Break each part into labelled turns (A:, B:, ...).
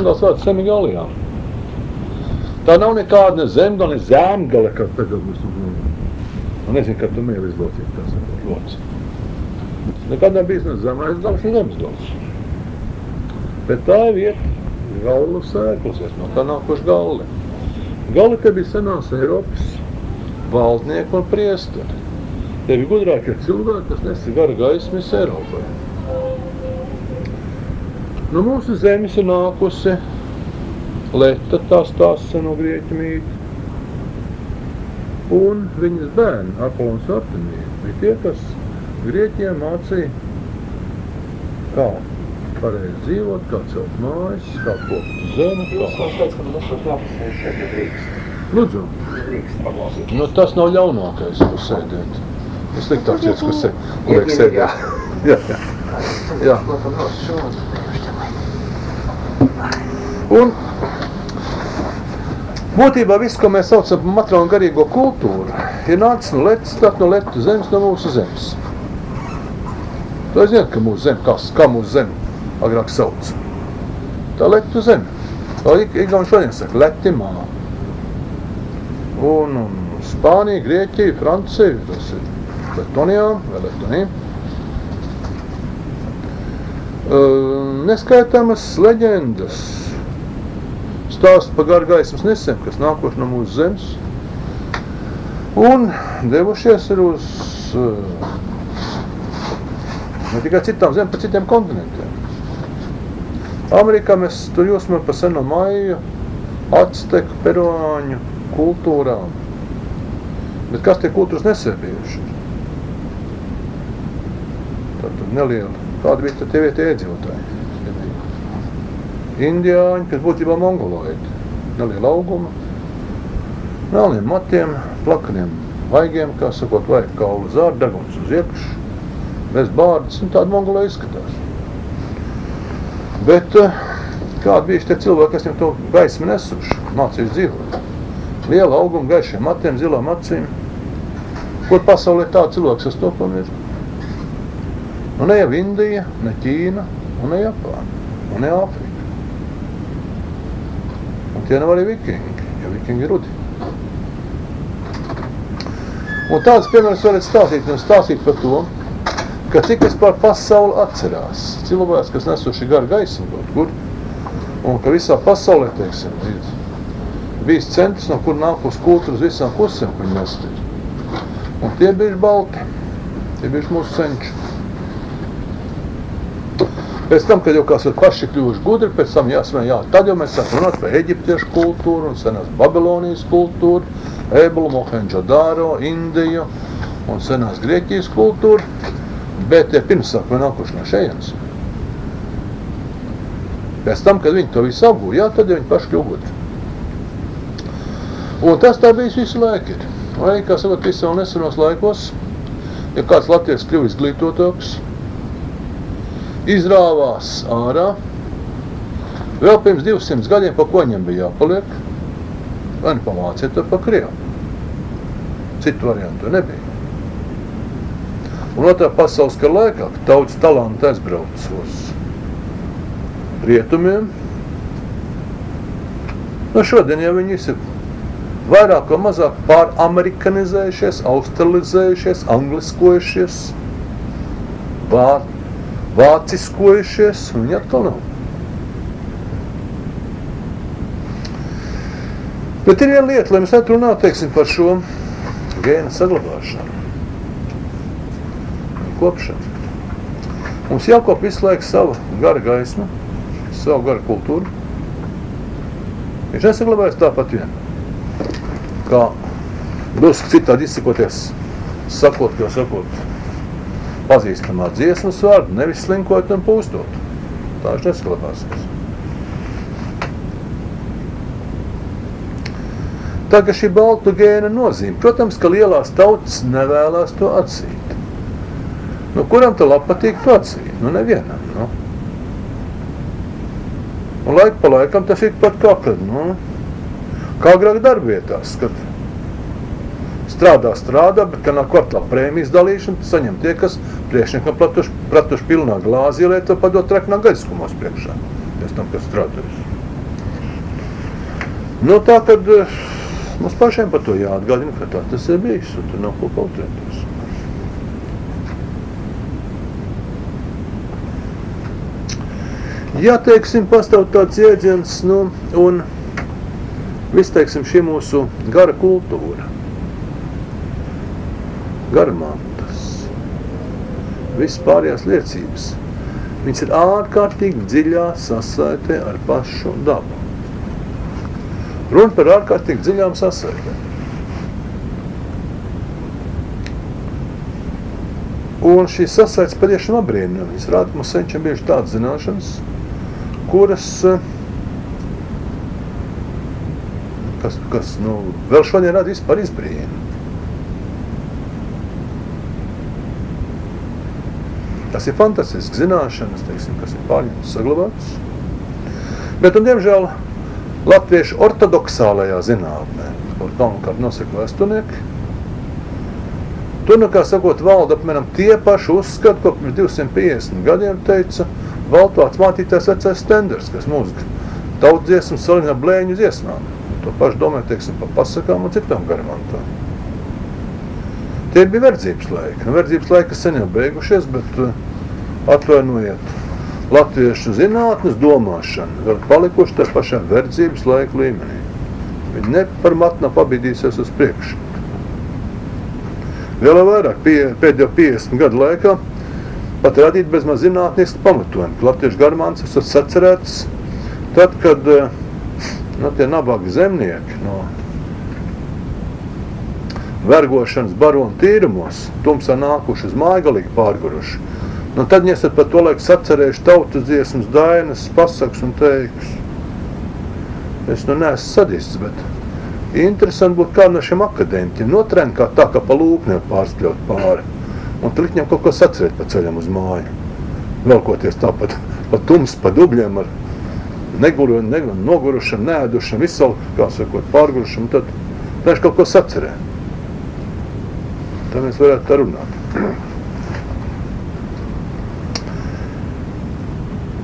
A: Latgals vārds Semigalijām. Tā nav nekāda ne zemgale, ne zēmgale, kā tagad mēs runājam. Nezinu, kā tu mēli izlocīt tās locis. Nekad nav bijis ne zemais gals, ne zemes gals. Bet tā ir vieta gallu sēklusies, no tā nākoši galli. Galli te bija senās Eiropas valdnieki un priesteri. Te bija gudrākie cilvēki, kas nesa gara gaismu visai Eiropai. No mūsu zemes ir nākusi Leta, tā stāsta no grieķu mīta. Un viņas bērni, Apollons Artemija, bija tie, kas grieķiem mācīja, kā pareizi dzīvot, kā celt mājas, kā kopt zemi.
B: Jūs vēl teicat, ka mums ir jāpasēž šeit, ja drīkst.
A: Lūdzu.
B: Drīkst paklausīt.
A: Nu, tas nav ļaunākais, kur sēdēt. Tas sliktāks, kur liek sēdēt. Jā. Un būtībā viss, ko mēs saucam par materiālu un garīgo kultūru, ir nācis no Letas, tātad no Letu zemes, no mūsu zemes. To es zinu, ka mūsu zeme, kā mūsu zeme agrāk sauc. Tā Letu zeme. Tā Igaunis šodien saka, Letimā. Un Spānija, Grieķija, Francija, tas ir Letonijām vai Letonijām. Neskaitāmas leģendas stāst par garu gaismas nesiem, kas nākoši no mūsu zemes un devušies ir uz ne tikai citām zemēm, bet citiem kontinentiem. Amerikā mēs tur jūsmam par seno maiju, acteku, peruāņu kultūrām. Bet kas tie kultūras nesē bijuši? Tātad neliela. Kāda bija tad tie vietie iedzīvotāji? Indiāņi, kas būtībā mongoloidi. Neliela auguma, melniem matiem, plakaniem vaigiem, kā sakot, vajag kaulu zāri, deguns uz iekšu, bez bārdas, un tāda mongolai izskatās. Bet kādi bija tie cilvēki, kas viņam to gaismu nesuši, mācījuši dzīvot? Liela auguma, gaišiem matiem, zilām acīm. Kur pasaulē tāda cilvēks sastopami ir? Nu, ne jau Indija, ne Ķīna, un ne Japāna, un ne Āfrika. Un tie nav arī vikingi, jo vikingi ir rudi. Un tāds piemērs varētu stāstīt par to, ka cik vispār pasauli atcerās cilvēks, kas nesuši garu gaismu kaut kur, un ka visā pasaulē, teiksim, ir bijis centrs, no kur nākos kultūras visām pusēm, kur viņi nestīr. Un tie bijuši balti, tie bijuši mūsu senči. Pēc tam, kad jau kāds ir paši kļuvuši gudri, pēc tam jāsmēja, tad jau mēs sākam runāt par eģiptiešu kultūru un senās Babilonijas kultūru, Ebulu, Mohendžodaro, Indiju un senās Grieķijas kultūru, bet tie pirmsāk vēl nākuši no šejienes. Pēc tam, kad viņi to visu apgūja, tad viņi paši kļuva gudri. Un tas tā bijis visu laiku ir. Un arī, kā sakot, visu vēl nesenos laikos, ja kāds latvieks kļuva izglītotāks, izrāvās ārā, vēl pirms 200 gadiem, pa ko viņam bija jāpaliek, vai ne pa Vāciju, tad pa Krievu. Citu variantu nebija. Un otrā pasaules kara laikā, kad tautas talanti aizbrauc uz rietumiem, no šodien jau viņi ir vairāk vai mazāk pāramerikanizējušies, australizējušies, angliskojušies, vāciskojušies, un viņi atkal nav. Bet ir viena lieta, lai mēs runātu, teiksim, par šo gēna saglabāšanu un kopšanu. Mums jākop visu laiku savu gara gaismu, savu gara kultūru. Viņš nesaglabājas tāpat vien. Kā drusku citādi izsakoties, sakot, pazīstamā dziesmas vārdu, nevis slinkot un pūstot. Tā viņš nesaglabāsies. Tā ka šī baltu gēna nozīme, protams, ka lielās tautas nevēlās to atzīt. Nu, kuram tā labi patīk to atzīt? Nu, nevienam, nu. Un laiku pa laikam tas ir pat kā, kad, nu, kā agrāk darbvietās, kad strādā, bet kad nāk kvartāla prēmijas dalīšana, saņem tie, kas priekšniekam pratuši pilnā glāzi ielēt, to padot treknā gaļaskumos priekšā, pēc tam, kas strādājas. Nu, tā tad mums pašiem par to jāatgādina, ka tā tas ir bijis, un tur nav ko kautrēties. Ja, teiksim, pastāv tāds jēdziens, un viss, teiksim, šī mūsu gara kultūra, gara mantas, viss pārējās liecības, viņas ir ārkārtīgi dziļā sasaitē ar pašu dabu. Runa par ārkārtīgi dziļām sasaitēm. Un šīs sasaites patiešām apbrīnojami. Viņas rāda, ka mums senčiem bieži tādas zināšanas, kuras, kas vēl šodien rada vispār izbrīnu. Tas ir fantastisks zināšanas, teiksim, kas ir pārņemts, saglabāts. Bet, diemžēl, latviešu ortodoksālajā zinātnē, kur galvenokārt nosaka vēsturnieki, tur, kā sakot, valda apmēram tie paši uzskati, ko pirms 250 gadiem teica Valtvāts mātītājs vecais Stenders, kas mūsu tautdziesmu salina blēņu dziesmām. To pašu domāju, teiksim, par pasakām un citām garamantām. Tie bija verdzības laiki. Verdzības laiki sen jau beigušies, bet atvainojiet, latviešu zinātnes domāšana vēl palikuši tā pašā verdzības laika līmenī. Viņi ne par matu nav pabīdīsies uz priekšu. Vēl vairāk pēdējo 50 gadu laikā pat radīt bezmaz zinātnisku pamatojumu. Latviešu garamants esat sacerēts tad, kad tie nabagi zemnieki no vergošanas baronu tīrumos tumsā nākuši uz mājagalīgi pārguruši. Tad viņi esat par to laiku sacerējuši tautas dziesmas, dainas, pasakas un teikus. Es neesmu sadists, bet interesanti būtu kādu no šiem akadēmiķiem notrēn kā tā, kā pa lūknēm pārskļaut pāri. Un tad viņam kaut ko sacerēt pa ceļam uz māju. Velkoties tāpat pa tums, pa dubļiem ar nogurušam, neēdušam, visu, kā sakot, pārgurušam, tad viņš kaut ko sacerē. Tā mēs varētu tā runāt.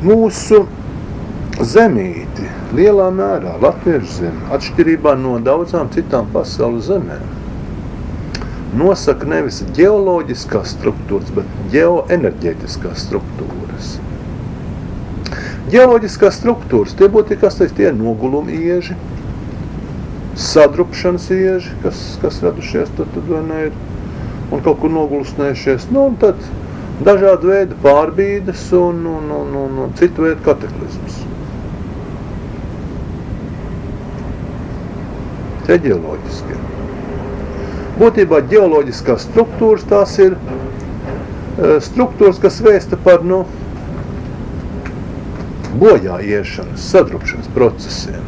A: Mūsu zemīti lielā mērā, latviešu zeme, atšķirībā no daudzām citām pasaules zemēm, nosaka nevis ģeoloģiskās struktūras, bet ģeoenerģētiskās struktūras. Ģeoloģiskās struktūras, tie būtu, tie nogulumi ieži, sadrupšanas ieži, kas radušies tad vai ne ir, un kaut kur nogulsnējušies, un tad dažādi veidi pārbīdes un citu veidu kataklizmas. Tie ģeoloģiskie. Būtībā ģeoloģiskās struktūras, tās ir struktūras, kas vēsta par, bojā iešanas, sadrupšanas procesiem.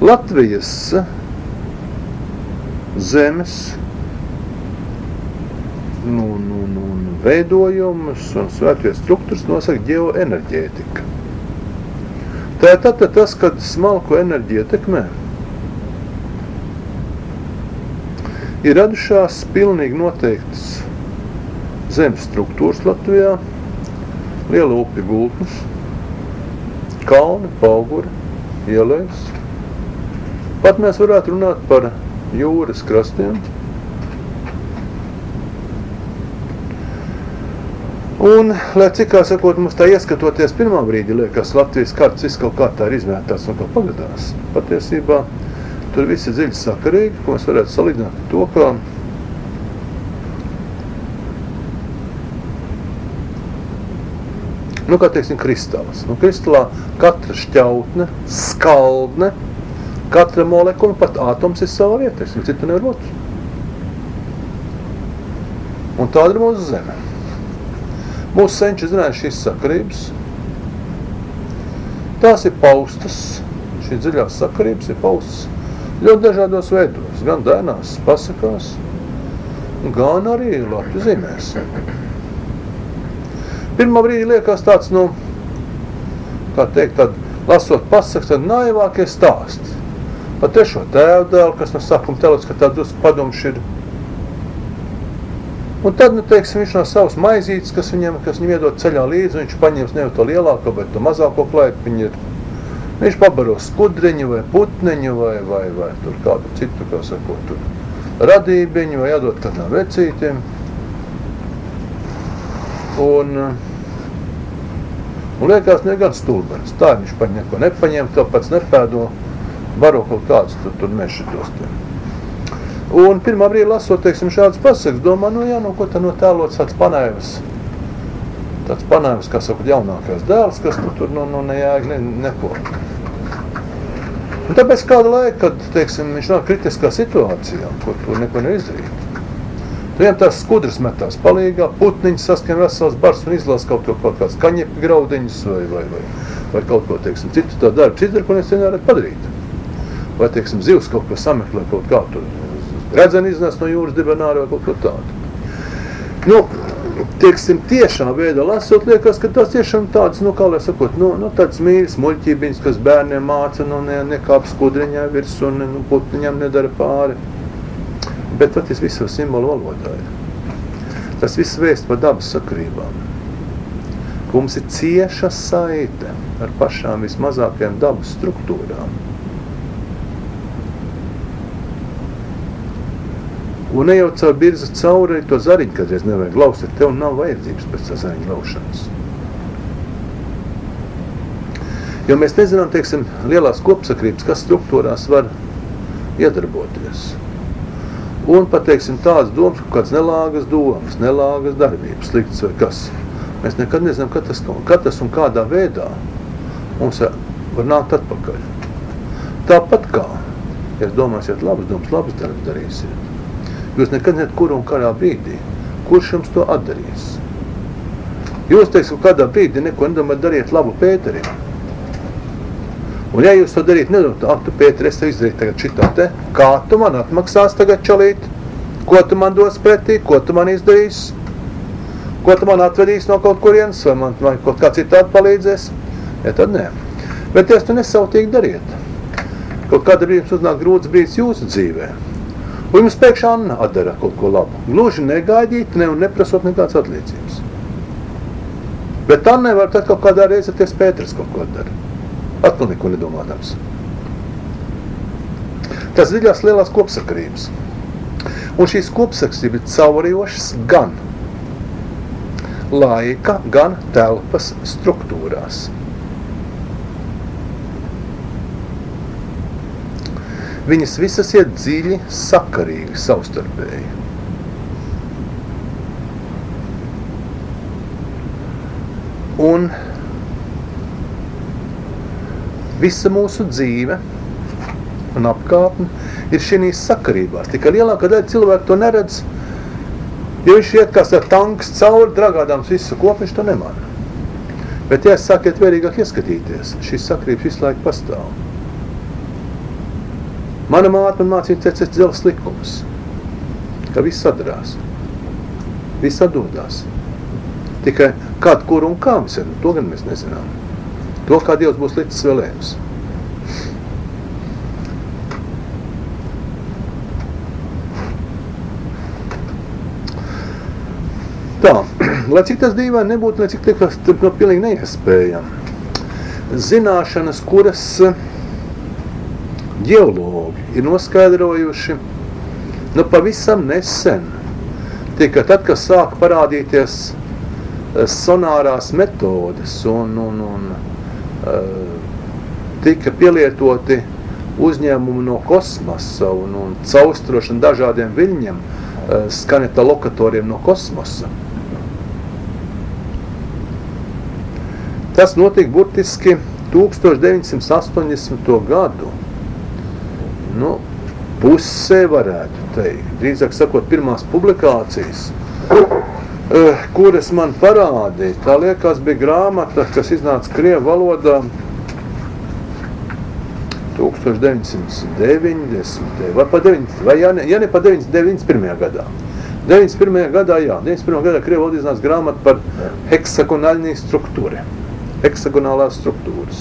A: Latvijas zemes veidojumus un svētvies struktūras nosaka ģeoenerģētika. Tā ir tad tas, kad smalko enerģiju ietekmē, ir radušās pilnīgi noteiktas zemes struktūras Latvijā, liela upju gultnes, kalni, pauguri, ielejas. Pat mēs varētu runāt par jūras krastiem. Un, lai cik, kā sakot, mums tā ieskatoties pirmā brīdī, liekas, Latvijas karts viss kaut kā tā ir izmētās un kaut pagadās. Patiesībā tur viss ir dziļi sakarīgi, ko mēs varētu salīdzināt ar to, kā teiksim, kristāls. Kristālā katra šķautne, skaldne, katra molekula, pat atoms ir savā vietā, citu nevar būt. Un tāda ir mūsu zeme. Mūsu senči zināja šīs sakarības. Tās ir paustas, šī dziļās sakarības ir paustas ļoti dažādos veidos, gan dainās, pasakās, gan arī latviešu zīmēs. Pirmā brīdī liekas tāds, kā teikt, lasot pasakas, tad naivākie stāsti. Par trešo tēvdēlu, kas no sākuma telēts, ka tā drusku padomš ir. Un tad, teiksim, viņš no savas maizītes, kas viņam iedod ceļā līdzi, viņš paņems nevis to lielāko, bet to mazāko klaipiņu ir. Viņš pabaro skudriņu vai putniņu vai tur kādu citu, kā sakot, tur radībiņu vai jādod kādām vecītiem. Un liekas, gan stulbenis. Tā viņš par neko nepaņem, to pats nepēdo, baro kaut kāds tur mešitos tiem. Un pirmā brīdī lasot, teiksim, šādas pasakas, domā, ko tā notēlots tāds panājums, kā sakot, jaunākais dēls, kas tur nejāga neko. Un tāpēc kādu laiku, kad, teiksim, viņš nav kritiskā situācijā, kur tur neko neizdarīt. Viņam tās skudras metās palīgā, putniņas saskiem vesels bars un izlās kaut kāds kaņepi graudiņas vai kaut ko, teiksim, citu tā darbu, ko es nevarētu padarīt. Vai, teiksim, zivs kaut ko sameklē, kaut kā tur redzeni iznās no jūras dibenāra vai kaut ko tādu. Teiksim, tiešā veidā lasot, liekas, ka tās tiešām tādas, kā lai sakot, tādas mīļas muļķībiņas, kas bērniem māca, nekāp skudriņā virs un putniņām nedara pāri. Bet tas viss jau simbolu valodā ir. Tas viss vēst par dabas sakarībām. Mums ir cieša saite ar pašām vismazākajām dabas struktūrām. Un ne jau caur birza cauri to zariņu, kādreiz nevajag laust, tev nav vajadzības pēc tā zariņu laušanas. Jo mēs nezinām, teiksim, lielās kopsakrības, kas struktūrās var iedarboties. Un pat, teiksim, tādas domas, kāds nelāgas domas, nelāgas darbības, sliktas vai kas. Mēs nekad nezinām, kad tas un kādā veidā mums var nākt atpakaļ. Tāpat kā, ja domāsiet labas domas, labas darbas darīsiet. Jūs nekad nezināt, kur un kādā brīdī, kurš jums to atdarīs. Jūs, teiksim, kādā brīdī neko nedomāt dariet labu Pēterim. Un ja jūs to darīt, tu Pēteri, es tev izdarīju tagad šitā te, kā tu man atmaksās tagad čalīt, ko tu man dos pretī, ko tu man izdarīs, ko tu man atvedīs no kaut kurienes, vai man kaut kā citādi palīdzēs, ja tad nē. Bet es tu nesautīgi dariet. Kaut kāda brīdī jums uznāk grūts brīdis jūsu dzīvē. Un jums pēkšņi Anna atdara kaut ko labu. Gluži negaidīt un neprasot nekāds atliecības. Bet Annai var tad kaut kādā reizē ties Pēteris kaut ko dara. Atkal neko nedomādams. Tas dziļās lielās kopsakarības. Un šīs kopsakarības ir caurījošas gan laika, gan telpas struktūrās. Viņas visas ir dziļi sakarīgi savstarpēji. Un visa mūsu dzīve un apkārtne ir šīs sakarībās. Tikai lielākā daļa cilvēku to neredz, jo viņš iet kā tanks cauri, dragādāms visu kopu, viņš to nemana. Bet ja es sākiet vērīgāk ieskatīties, šīs sakarības visu laiku pastāv. Mana māte man mācīja cecēt dzelzs likums, ka viss sadarās, viss atdodās. Tikai kādu, kur un kā mēs to gan mēs nezinām. To, kā Dievs būs licis vēlējums. Tā, lai cik tas dīvaini nebūtu, lai cik tas pilnīgi neiespējami. Zināšanas, kuras ģeologi ir noskaidrojuši, pavisam nesen, tikai tad, kad sāk parādīties sonārās metodes un tika pielietoti uzņēmumi no kosmosa un caustrošana dažādiem viļņiem, skaneta lokatoriem no kosmosa. Tas notika burtiski 1980. gadu. Pusē varētu teikt. Drīzāk sakot, pirmās publikācijas, kuras man parādīja, tā liekas bija grāmata, kas iznāca krievu valodā 1990. vai pa 90, vai ja ne pa 91. gadā. 91. gadā, jā, 91. gadā krievu valodā iznāca grāmata par heksagonālās struktūras.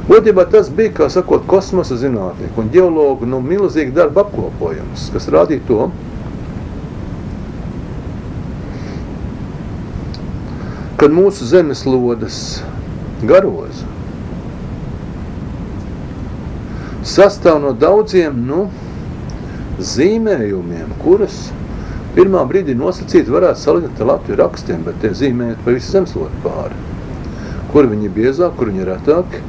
A: Otībā tas bija, kā sakot, kosmosa zinātnieku un ģeologu milzīgi darba apkopojums, kas rādīja to, kad mūsu zemeslodes garoza sastāv no daudziem, zīmējumiem, kuras pirmā brīdī nosacīt varētu salīdzināt ar Latviju rakstiem, bet tie zīmējot pa visu zemeslodu pāri. Kur viņi ir biezāk, kur viņi ir retāki.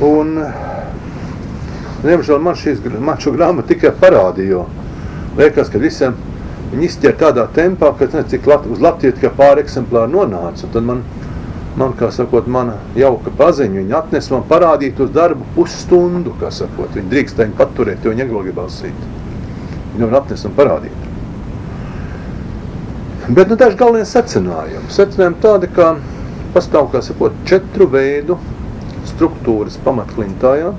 A: Un, diemžēl, man šo grāmatu tikai parādīja, jo liekas, ka visiem viņi izķer tādā tempā, ka nezinu, cik uz Latviju tikai pāri eksemplāri nonāca. Un tad man, kā sakot, mana jauka paziņa, viņa atnes man parādīt uz darbu pusstundu, kā sakot. Viņa drīkstēja paturēt, jo viņa vēl grib lasīt. Viņa man atnes un parādīt. Bet, daži galvenie secinājumi. Secinājumi tādi, ka pastāv, kā sakot, 4 veidu struktūras pamatklintājā.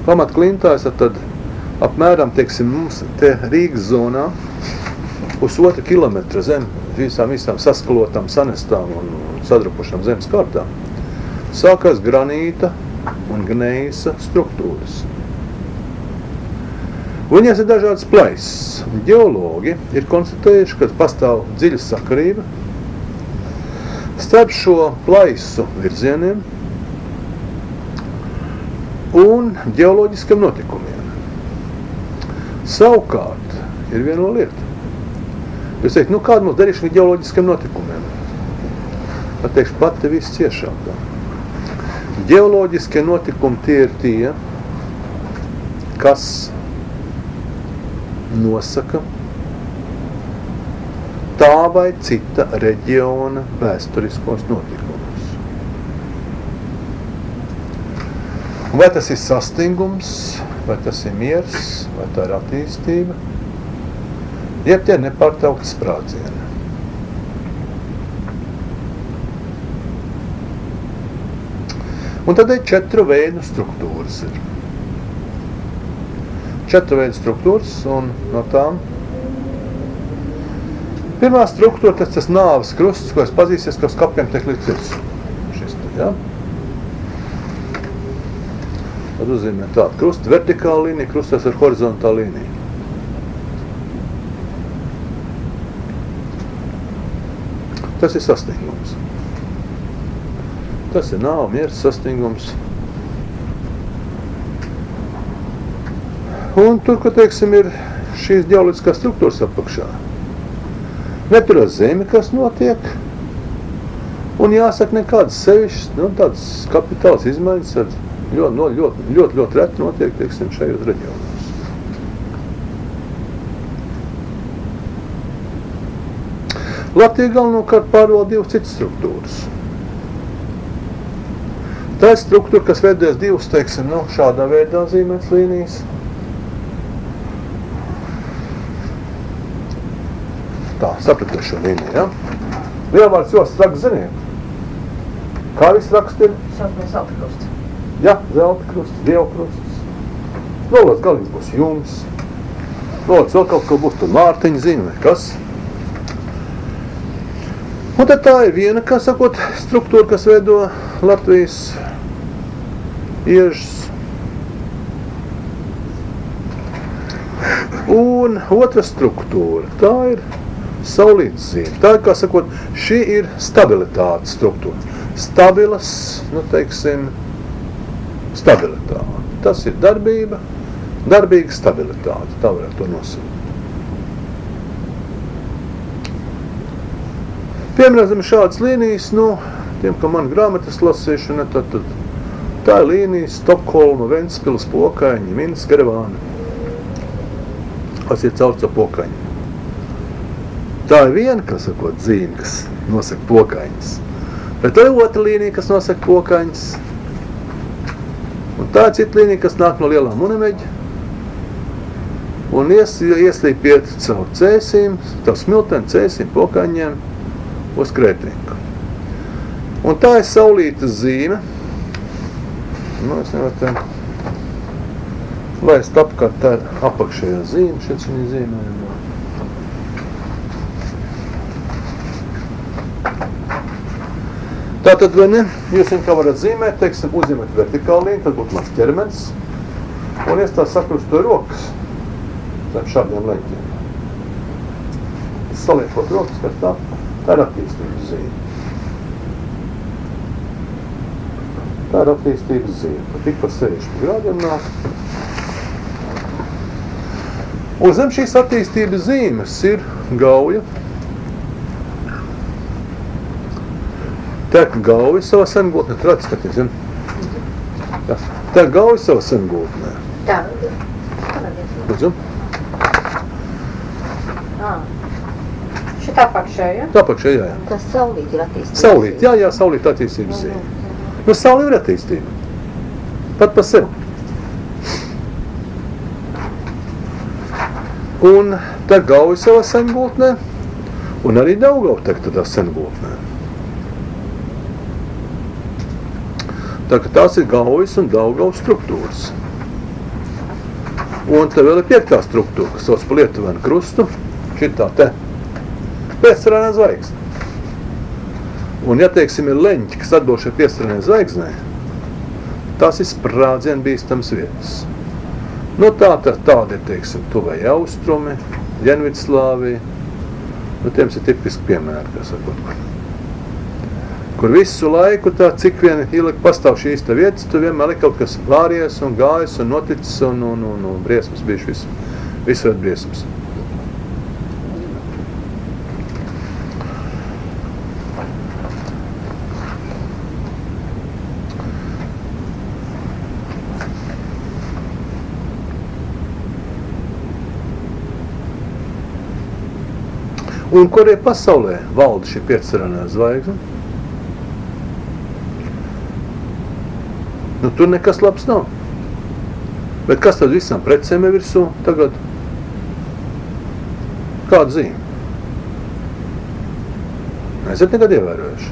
A: Pamatklintājs tad apmēram, teiksim, mums te Rīgas zonā uz 2 kilometra zem visām saskalotām, sanestām un sadrupušām zemes kārtām sākās granīta un gneisa struktūras. Viņās ir dažādas plaisas. Ģeologi ir konstatējuši, ka pastāv dziļa sakarība starp šo plaisu virzieniem un ģeoloģiskiem notikumiem. Savukārt ir viena lieta. Jūs teikt, kāda mums darīšana ar ģeoloģiskiem notikumiem? Pateikšu pati viss ciešākā. Ģeoloģiskie notikumi tie ir tie, kas nosaka tā vai cita reģiona vēsturiskos notikumus. Vai tas ir sastingums, vai tas ir miers, vai tā ir attīstība, jeb tie nepārtraukti sprādzieni. Un tad ir 4 veidu struktūras. 4 veidu struktūras, un no tām pirmā struktūra, tas nāves krusts, ko es pazīsies, ka uz kapiem tiek līdz virsū. Šis te, ja? Tad uzzīmē tādu krustu, vertikālu līniju, krustās ar horizontālu līniju. Tas ir sastingums. Tas ir nāve, miers, sastingums. Un tur, ko teiksim, ir šīs ģeoloģiskās struktūras apakšā. Neturās zemi, kas notiek, un jāsaka nekādas sevišķas, tādas kapitālas izmaiņas ar ļoti reti notiek, teiksim, šajos reģionos. Latvija galvenokārt pārvalda 2 citas struktūras. Tā ir struktūra, kas veidojas 2, teiksim, šādā veidā zīmētas līnijas. Tā, sapratu šo līniju, ja? Lielvārds Jostas raksts ziniet. Kā viss raksts ir?
C: Zelta krusts.
A: Ja, zelta krusts, dievu krusts. Nolūdz galīgs būs jums. Nolūdz vēl kaut ko būs tur Mārtiņa zīme, vai kas? Un tad tā ir viena, kā sakot, struktūra, kas veido Latvijas iežas. Un otra struktūra, tā ir saulītes zīme. Tā ir, kā sakot, šī ir stabilitātes struktūra. Stabilas, teiksim, stabilitāte. Tas ir darbība, darbīga stabilitāte. Tā varētu to nosaukt. Piemēram, šādas līnijas, tiem, ka man grāmatas lasīšana, tad tā ir līnija Stokholma, Ventspils, Pokaiņi, Minska, Erevāna. Tas ir caur Pokaiņu. Tā ir viena, kas sakot, zīme, kas nosaka Pokaiņas. Bet tā ir otra līnija, kas nosaka Pokaiņas. Un tā ir cita līnija, kas nāk no lielā Munemeģa. Un ieslīpiet caur cēsīm, caur smiltēm, cēsīm, Pokaiņiem uz Krētrinku. Un tā ir saulītes zīme. Es nevaru te laist apkārt, tā ir apakšējā zīme, šeit viņa zīmējuma. Tātad, vai ne, jūs kā varat zīmēt, teiksim, uzzīmēt vertikālu līniju, tad būtu mans ķermenis, un es tā sakrustoju rokas. Zem šādiem leņķiem. Saliekot rokas, kas tā ir attīstības zīme. Tā ir attīstības zīme. Tik pa 60 grādiem nāk. Un zem šīs attīstības zīmes ir gauja. Tek gauja savā sengultnē. Redz, skaties, ja? Tek gauja savā sengultnē.
C: Tā.
A: Lūdzu.
C: Šitā pakšē, ja?
A: Tā pakšē, jā.
C: Tas saulīt ir attīstības.
A: Saulīt, jā, saulīt attīstības zīme. Nu, saule ir attīstība. Pat pa sevi. Un tā gauja savā sengultnē, un arī Daugava tek tādā sengultnē. Tā ka tās ir gaujas un Daugavas struktūras. Un te vēl ir 5. struktūra, kas sauc par Lietuvēnu krustu. Šitā te. Piestarēnā zvaigzne. Un, ja, teiksim, ir leņķi, kas atbilst šai piestarēnai zvaigznei, tās ir sprādzienu bīstams vietas. Nu, tādi ir, teiksim, tuvēji austrumi, Dienvidslāvija. Nu, tiem ir tipiski piemēri, kā sakot. Kur visu laiku tā, cik vien ilgi pastāv šīs te vietas, tu vienmēr ir kaut kas vāries un gājis un noticis un briesmas bijuši visu briesmas. Un kur ir pasaulē valda šī piecstaranā zvaigzne? Nu, tur nekas labs nav. Bet kas tad visām precēm ir virsū tagad? Kāda zīme? Esat nekad ievērojuši.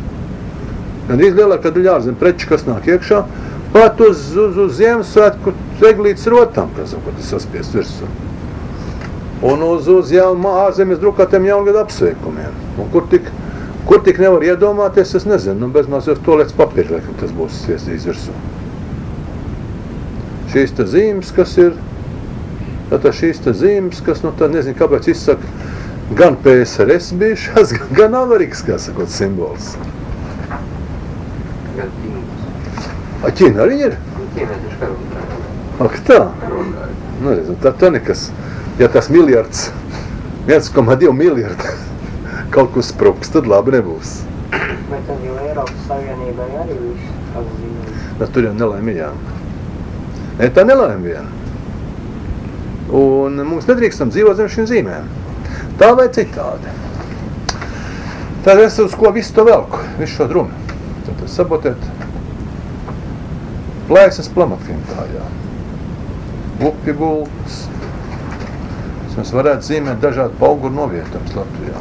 A: Gandrīz lielākā daļa ārzem preču, kas nāk iekšā, pat uz Ziemassvētku eglītes rotām, kas tas saspiest virsū. Un uz ārzemes drukātiem jaungada apsveikumiem. Un kur tik nevar iedomāties, es nezinu, bezmaz jau tolēts papīri, laikam tas būs sviestījis virsū. Šīs te zīmes, kas ir, šīs te zīmes, kas, nezinu, kāpēc izsaka, gan PSRS bijušās, gan Amerikas, kā sakot, simbols.
B: Gan Ķīnas.
A: Ķīna arī ir?
B: Ķīna ir karodāja.
A: Ak tā? Nu, tā nekas. Ja tas miljards, 1,2 miljardi kaut kur spruks, tad labi nebūs.
B: Bet tad jau Eiropas Savienībai arī viss atzīmē.
A: Bet tur jau nelaime jā. Ne, tā nelaime viena. Un mums nedrīkstam dzīvot zem šīm zīmēm. Tā vai citādi. Tad es uz ko visu to velku, visu šo drumi. Tad sabotēt plēsas plamatfintājā. Upju gultas. Mēs varētu zīmēt dažādu pauguru novietams Latvijā.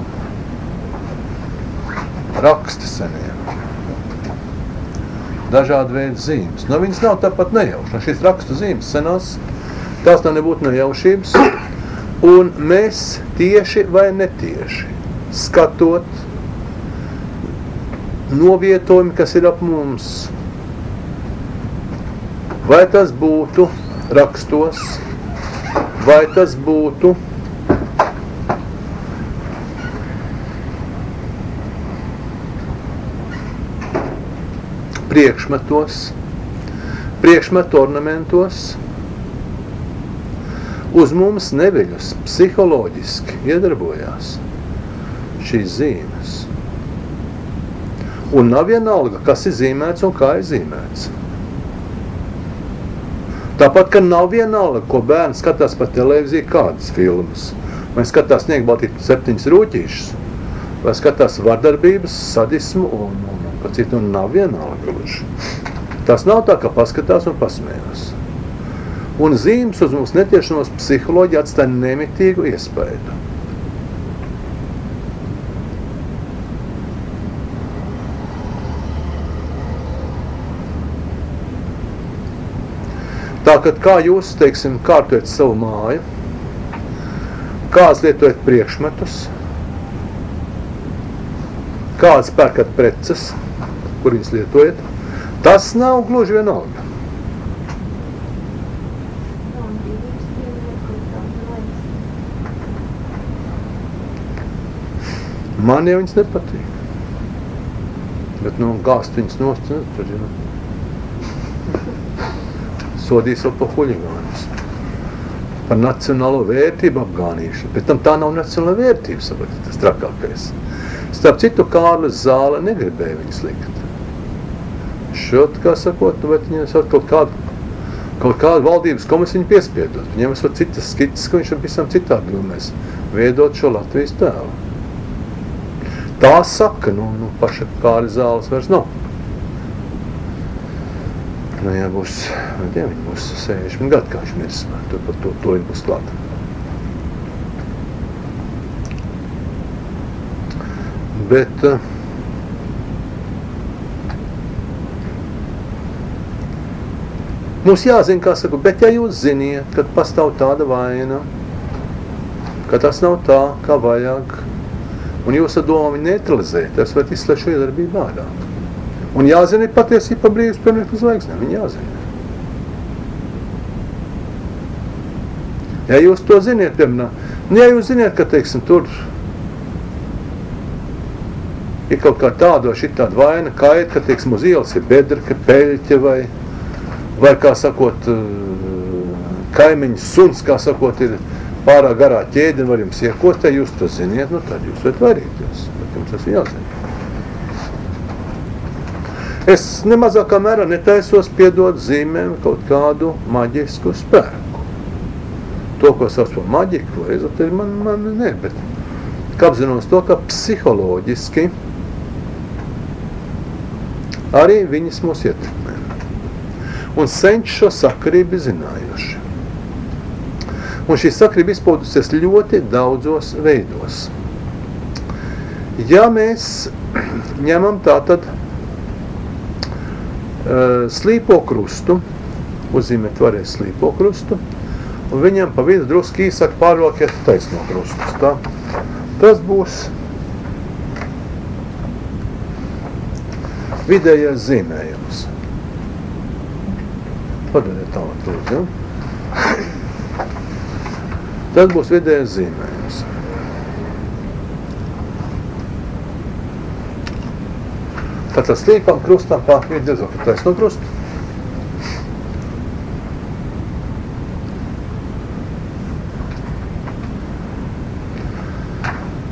A: Raksti senie. Dažādi veidi zīmes. Nu, viņas nav tāpat nejauši. Šīs rakstu zīmes senās, tās nav nebūtu nejaušības. Un mēs tieši vai netieši skatot novietojumi, kas ir ap mums, vai tas būtu rakstos, vai tas būtu priekšmetu ornamentos, uz mums neviļus psiholoģiski iedarbojās šīs zīmes. Un nav vienalga, kas ir zīmēts un kā ir zīmēts. Tāpat, ka nav vienalga, ko bērni skatās par televīziju, kādas filmas. Vai skatās Sniegbaltīt 7 rūķīšus, vai skatās vardarbības, sadismu un citu, un nav vienalga gluži. Tas nav tā, ka paskatās un pasmējās. Un zīmes uz mums netiešanos psiholoģija atstāja nemitīgu iespaidu. Tātad, kā jūs, teiksim, kārtojat savu māju, kādas lietojat priekšmetus, kādas pērkat preces, kur viņas lietojat, tas nav gluži vienalga. Man jau viņas nepatīk. Bet, gāzt viņas nost, tur, sodīs vēl pa huļigānus. Par nacionālo vērtību apgānīšanu. Pēc tam tā nav nacionāla vērtība, saprotiet, tas trakākais. Starp citu, Kārlis Zāle negribēja viņas likt. Šot, kā sakot, bet viņam kaut kādu valdības komisiju viņu piespiedot. Viņam esot citas skices, ka viņš ir visam citādi domēs veidot šo Latvijas tēlu. Tā saka, paša Kārļa Zāles vairs nav. Ja būs, viņi būs 60 gadu, kā viņš mirs, to viņi būs klāt. Bet mums jāzina, kā saku, bet ja jūs ziniet, kad pastāv tāda vaina, ka tas nav tā, kā vajag, un jūs ar domu viņu neutralizēt, tas var izslēgt šo iedarbību ārā. Un jāzina patiesība par brīvas piemēru zvaigznēm, viņi jāzina. Ja jūs to ziniet, piemēram, ja jūs ziniet, ka, teiksim, tur ir kaut kā tāda vai šitāda vaina, kaita, ka, teiksim, uz ielas ir bedrka, peļķe vai kā sakot, kaimiņu suns, kā sakot, ir pārāk garā ķēdi un var jums iekot, ja jūs to ziniet, tad jūs varat vairīties, bet jums tas jāzina. Es nemazākā mērā netaisos piedot zīmēm kaut kādu maģisku spēku. To, ko sauc par maģiku, vai ezoteri, man ne, bet kā apzinos to, ka psiholoģiski arī viņas mūs ietekmē. Un senči šo sakarību zinājuši. Un šī sakarība izpaudusies ļoti daudzos veidos. Ja mēs ņemam tātad slīpo krustu, uzzīmēt varēs slīpo krustu, un viņam pa vidu druski īsāk pārvalkiet taisno krustus. Tā. Tas būs vidējais zīmējums. Padodiet tālāk, lūdzu, ja? Tas būs vidējais zīmējums. Tātad slīpām krustām pārkvīt diezgan taisno krustu.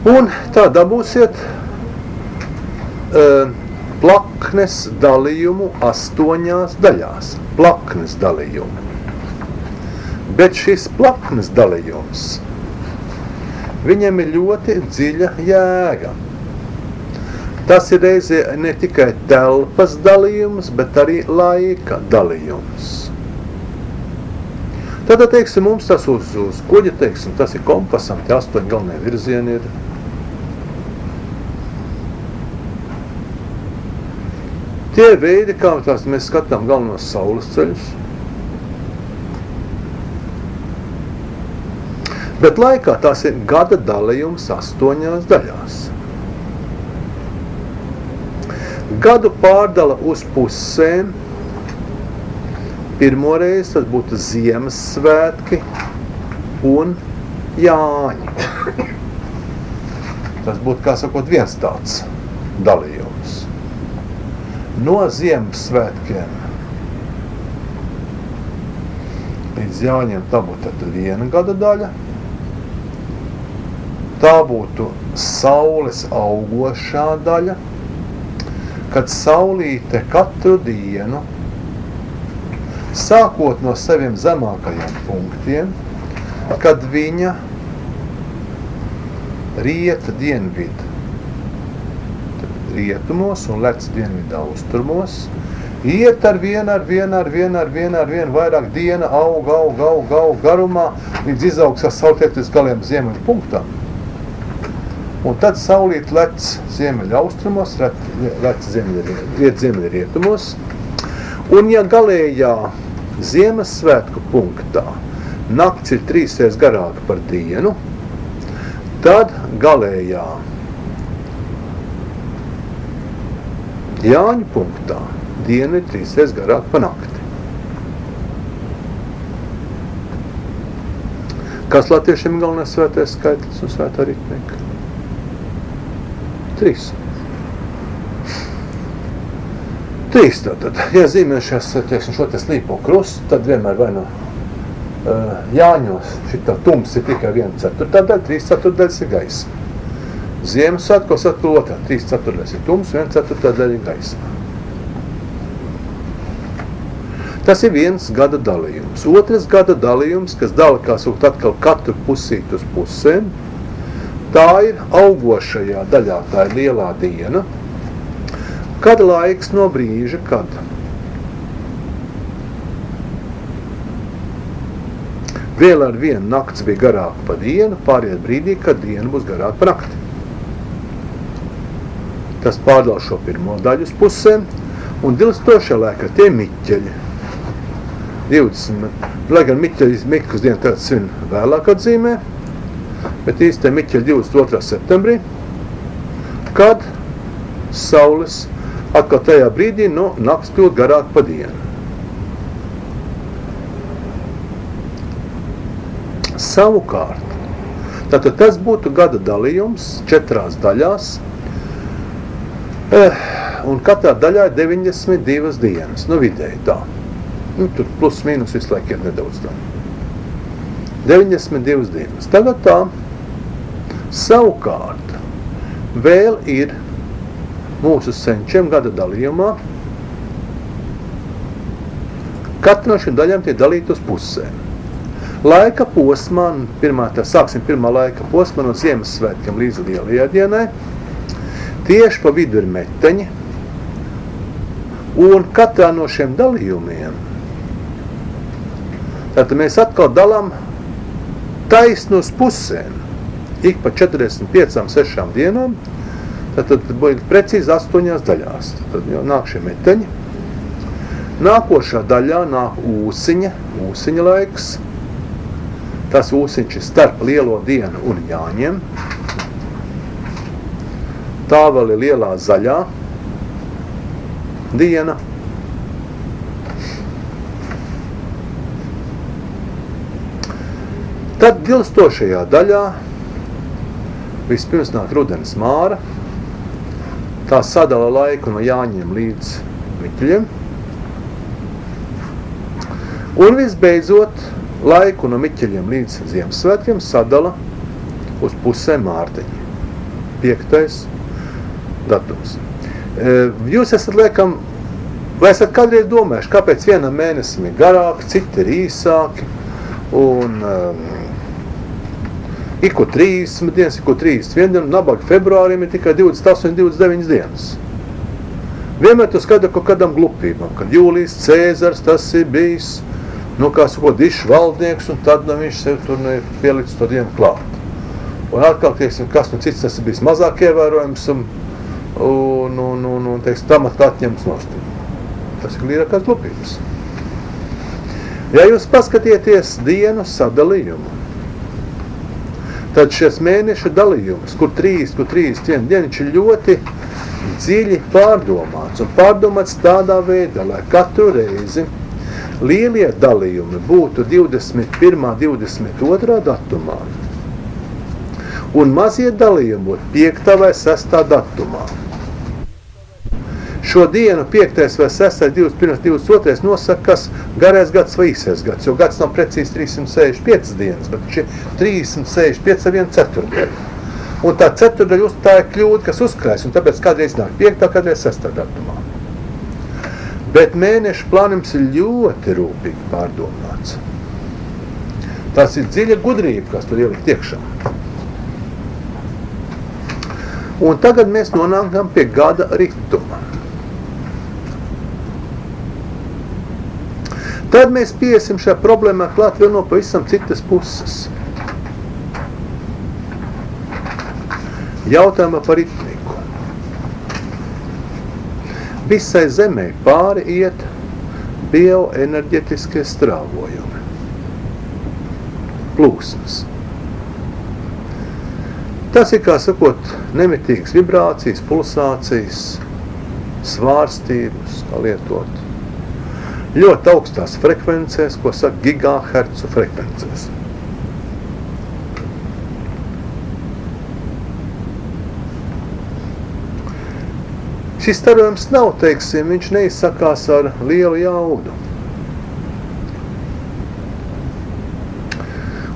A: Un tā dabūsiet plaknes dalījumu 8 daļās. Plaknes dalījumu. Bet šis plaknes dalījums, viņam ir ļoti dziļa jēga. Tas ir reizē ne tikai telpas dalījums, bet arī laika dalījums. Tātad, teiksim, mums tas uz kuģa, teiksim, tas ir kompasam, tie 8 galvenie virzieni ir. Tie veidi, kā mēs skatām galvenos saules ceļus. Bet laikā tās ir gada dalījums 8 daļās. Gadu pārdala uz pusēm. Pirmoreiz tas būtu Ziemassvētki un Jāņi. Tas būtu, kā sakot, viens tāds dalījums. No Ziemassvētkiem līdz Jāņiem tā būtu tad 1 gada daļa. Tā būtu saules augošā daļa, kad saulīte katru dienu, sākot no saviem zemākajiem punktiem, kad viņa rieta dienvidu rietumos un lec dienvidu austrumos, iet ar vien vairāk diena aug garumā, līdz izaugs ar saultiek līdz galiem ziemeļu punktām. Un tad saulīt lec ziemeļu austrumos, iet ziemeļu rietumos, un ja galējā Ziemassvētku punktā nakts ir 3 garāka par dienu, tad galējā Jāņu punktā diena ir 3 garāka par nakti. Kas latviešiem galvenais svētais skaitlis un svētā ritmika? 3. 3 tātad. Ja zīmējušies, teiksim, šo te slīpo krustu, tad vienmēr vai no Jāņos šitā tums ir tikai 1/4 daļa, 3/4 daļas ir gaisma. Ziemassvētkos atkal otrā, 3/4 daļas ir tums, 1/4 daļa ir gaisma. Tas ir viens gada dalījums. Otrs gada dalījums, kas dala, kā sūkt atkal katru pusīt uz pusēm, tā ir augošajā daļā, tā ir lielā diena, kad laiks no brīža, kad vēl ar vienu nakts bija garāka pa dienu, pāriet brīdī, kad diena būs garāka pa nakti. Tas pārdala šo pirmo daļu uz pusēm, un dilstošā laikā tie miķeļi. 20, lai gan Miķeļus dienu tagad svin vēlāk atzīmē, bet īsti Miķeļi 22. septembrī, kad saules atkal tajā brīdī no nakts kļūt garāk pa dienu. Savukārt, tātad tas būtu gada dalījums 4 daļās, un katrā daļā ir 92 dienas, nu vidēji tā. Nu, tur plus mīnus visu laiku ir nedaudz tā. 92 dienas. Tagad tā, savukārt, vēl ir mūsu senčiem gada dalījumā. Katra no šīm daļām tiek dalīta uz pusēm. Laika posmā, sāksim pirmā laika posmā no Ziemassvētkiem līdz lielajai dienai. Tieši pa vidu ir meteņi. Un katrā no šiem dalījumiem tātad mēs atkal dalām taisnu uz pusēm. Ik pa 45-6 dienām. Tātad būtu precīzi 8 daļās. Tad jau nāk šie meteņi. Nākošā daļā nāk ūsiņa laiks. Tas ūsiņš ir starp lielo dienu un Jāņiem. Tā vēl ir lielā zaļā diena. Tad dilstošajā daļā vispirms nāk rudens māra. Tā sadala laiku no Jāņiem līdz Miķeļiem. Un visbeidzot, laiku no Miķeļiem līdz Ziemassvētkiem sadala uz pusēm mārteņi. 5. datums. Jūs esat liekam, vai esat kādreiz domājuši, kāpēc vienam mēnesim ir garāki, citi ir īsāki, un Iko 30 dienas, iko 31 dienu, nabaga februārim ir tikai 28-29 dienas. Vienmēr tu skata kaut kādam glupībam, kad Jūlijs Cēzars tas ir bijis, nu kā sakot, dišu valdnieks, un tad viņš sev tur pielicis to dienu klāt. Un atkal, teiksim, kas nu cits tas ir bijis mazāk ievērojams, un teiksim, tam atkal atņemts nostim. Tas ir līdākās glupības. Ja jūs paskatieties dienu sadalījumu, tad šies mēnešu dalījums, kur 31 dieniņš ir ļoti dziļi pārdomāts, un pārdomāts tādā veidā, lai katru reizi lielie dalījumi būtu 21. 22. datumā, un mazie dalījumi būtu 5. vai 6. datumā. Šo dienu 5. vai 6. 21. 22. nosaka, kas garais gads vai īsais gads, jo gads nav precīzi 365 dienas, bet šī 365 ar 1/4. Un tā ceturdaļa tā ir kļūda, kas uzkrājas, un tāpēc kādreiz nāk 5. kādreiz 6. datumā. Bet mēnešu plānums ir ļoti rūpīgi pārdomāts. Tas ir dziļa gudrība, kas tur ielikt iekšā. Un tagad mēs nonākam pie gada rituma. Tad mēs piesim šajā problēmā klāt vēl no pavisam citas puses. Jautājumā par ritmiku. Visai zemē pāri iet bioenerģetiskie strāvojumi. Plūsmas. Tas ir, kā sakot, nemitīgas vibrācijas, pulsācijas, svārstības, kā lietot. Ļoti augstās frekvencēs, ko saka gigahercu frekvencēs. Šis starojums nav, teiksim, viņš neizsakās ar lielu jaudu.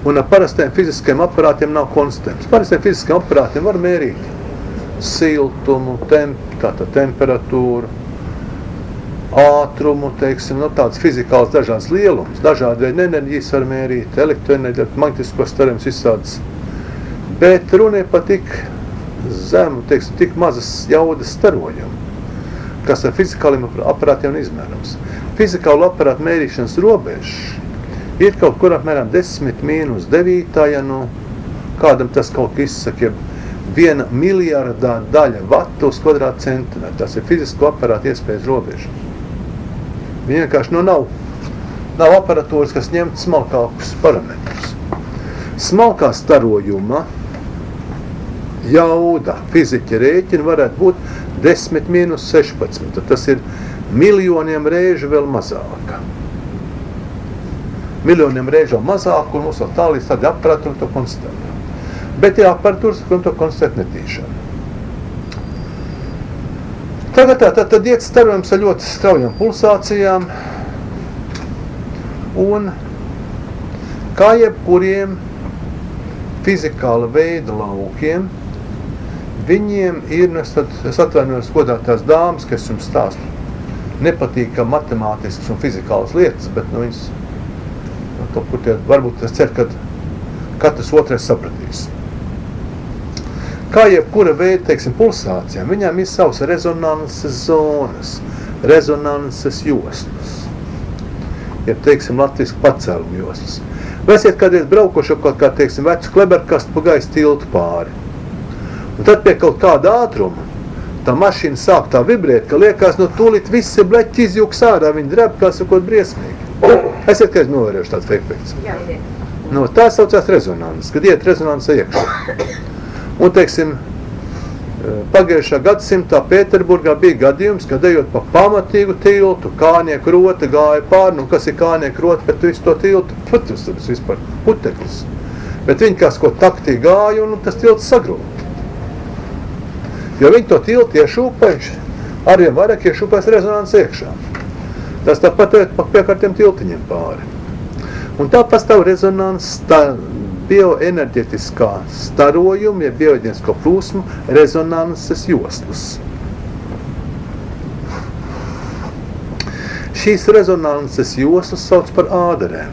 A: Un ar parastiem fiziskiem aparātiem nav konstants. Parastiem fiziskiem aparātiem var mērīt siltumu, temperatūru, ātrumu, teiksim, tādas fizikāls dažādas lielums, dažādi veidi enerģijas var mērīt, elektroenerģiju, magnetiskos starojumus visādas. Bet runa ir par tik zemu, teiksim, tik mazas jaudas starojumu, kas ar fizikāliem aparātiem izmērams. Fizikālu aparātu mērīšanas robeža ir kaut kur apmēram 10⁻9, ja kādam tas kaut kā izsaka, 1 miljardā daļa vatu uz kvadrātcentimetru. Tas ir fizisko aparātu iespējas robeža. Viņa vienkārši nav aparatūras, kas ņemt smalkākus parametrus. Smalkā starojuma jauda fiziķa rēķina varētu būt 10⁻16. Tas ir miljoniem reižu vēl mazāka. Miljoniem reižu mazāk, un mums vēl tā līdz tādi aparatūri to konstatē. Bet jā, aparatūras, un to konstatēt netīšām. Tagad tad iet starojums ar ļoti straujām pulsācijām, un kā jebkuriem fizikāla veida laukiem, viņiem ir, es atvainojos godātās dāmas, kas jums stāstu nepatīkam matemātiskas un fizikālas lietas, bet viņas varbūt es ceru, ka katrs otrais sapratīs. Kā jebkura veida, teiksim, pulsācijām, viņām ir savas rezonanses zonas, rezonanses joslas. Ja, teiksim, latviski pacēluma joslas. Vai esiet kādreiz braukoši kaut kā, teiksim, vecu kleberkastu pa gaisa tiltu pāri. Un tad pie kaut kāda ātruma tā mašīna sāk tā vibrēt, ka liekas, tūlīt visi bleķi izjūks ārā, viņi dreb, kā sakot, briesmīgi. Esiet kādreiz novērējuši tāds efekts. Tā saucās rezonanses, kad iet rezonanse iekšā. Un, teiksim, pagājušā gadsimtā Pēterburgā bija gadījums, kad ejot pa pamatīgu tiltu, kānieku rota gāja pāri, kas ir kānieku rota, bet visu to tiltu, tas vispār puteklis. Bet viņi kāds ko taktī gāja, un tas tilts sagrūta. Jo viņi to tiltu iešūpējuši, arvien vairāk iešūpēs rezonanses iekšā. Tas tāpat piekārtiem tiltiņiem pāri. Un tā pastāv rezonanses, tā bioenerģetiskā starojuma, ja bioenerģetisko plūsmu rezonanses joslas. Šīs rezonanses joslas sauc par ādarēm.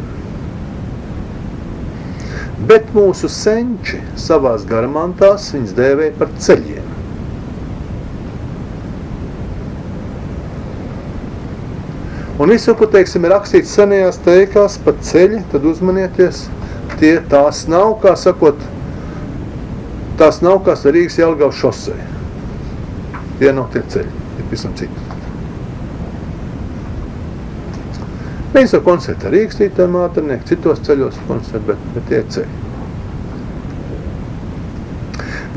A: Bet mūsu senči savās garamantās viņas dēvēja par ceļiem. Un visu, ko, teiksim, ir rakstīts senajās teikās pa ceļi, tad uzmanieties, tās nav, kā sakot, tās nav kā Rīgas Jelgavas šosei. Tie nav tie ceļi, ir visam citi. Mēs jau koncertē Rīgstītēm ātrnieki, citos ceļos koncertē, bet tie ceļi.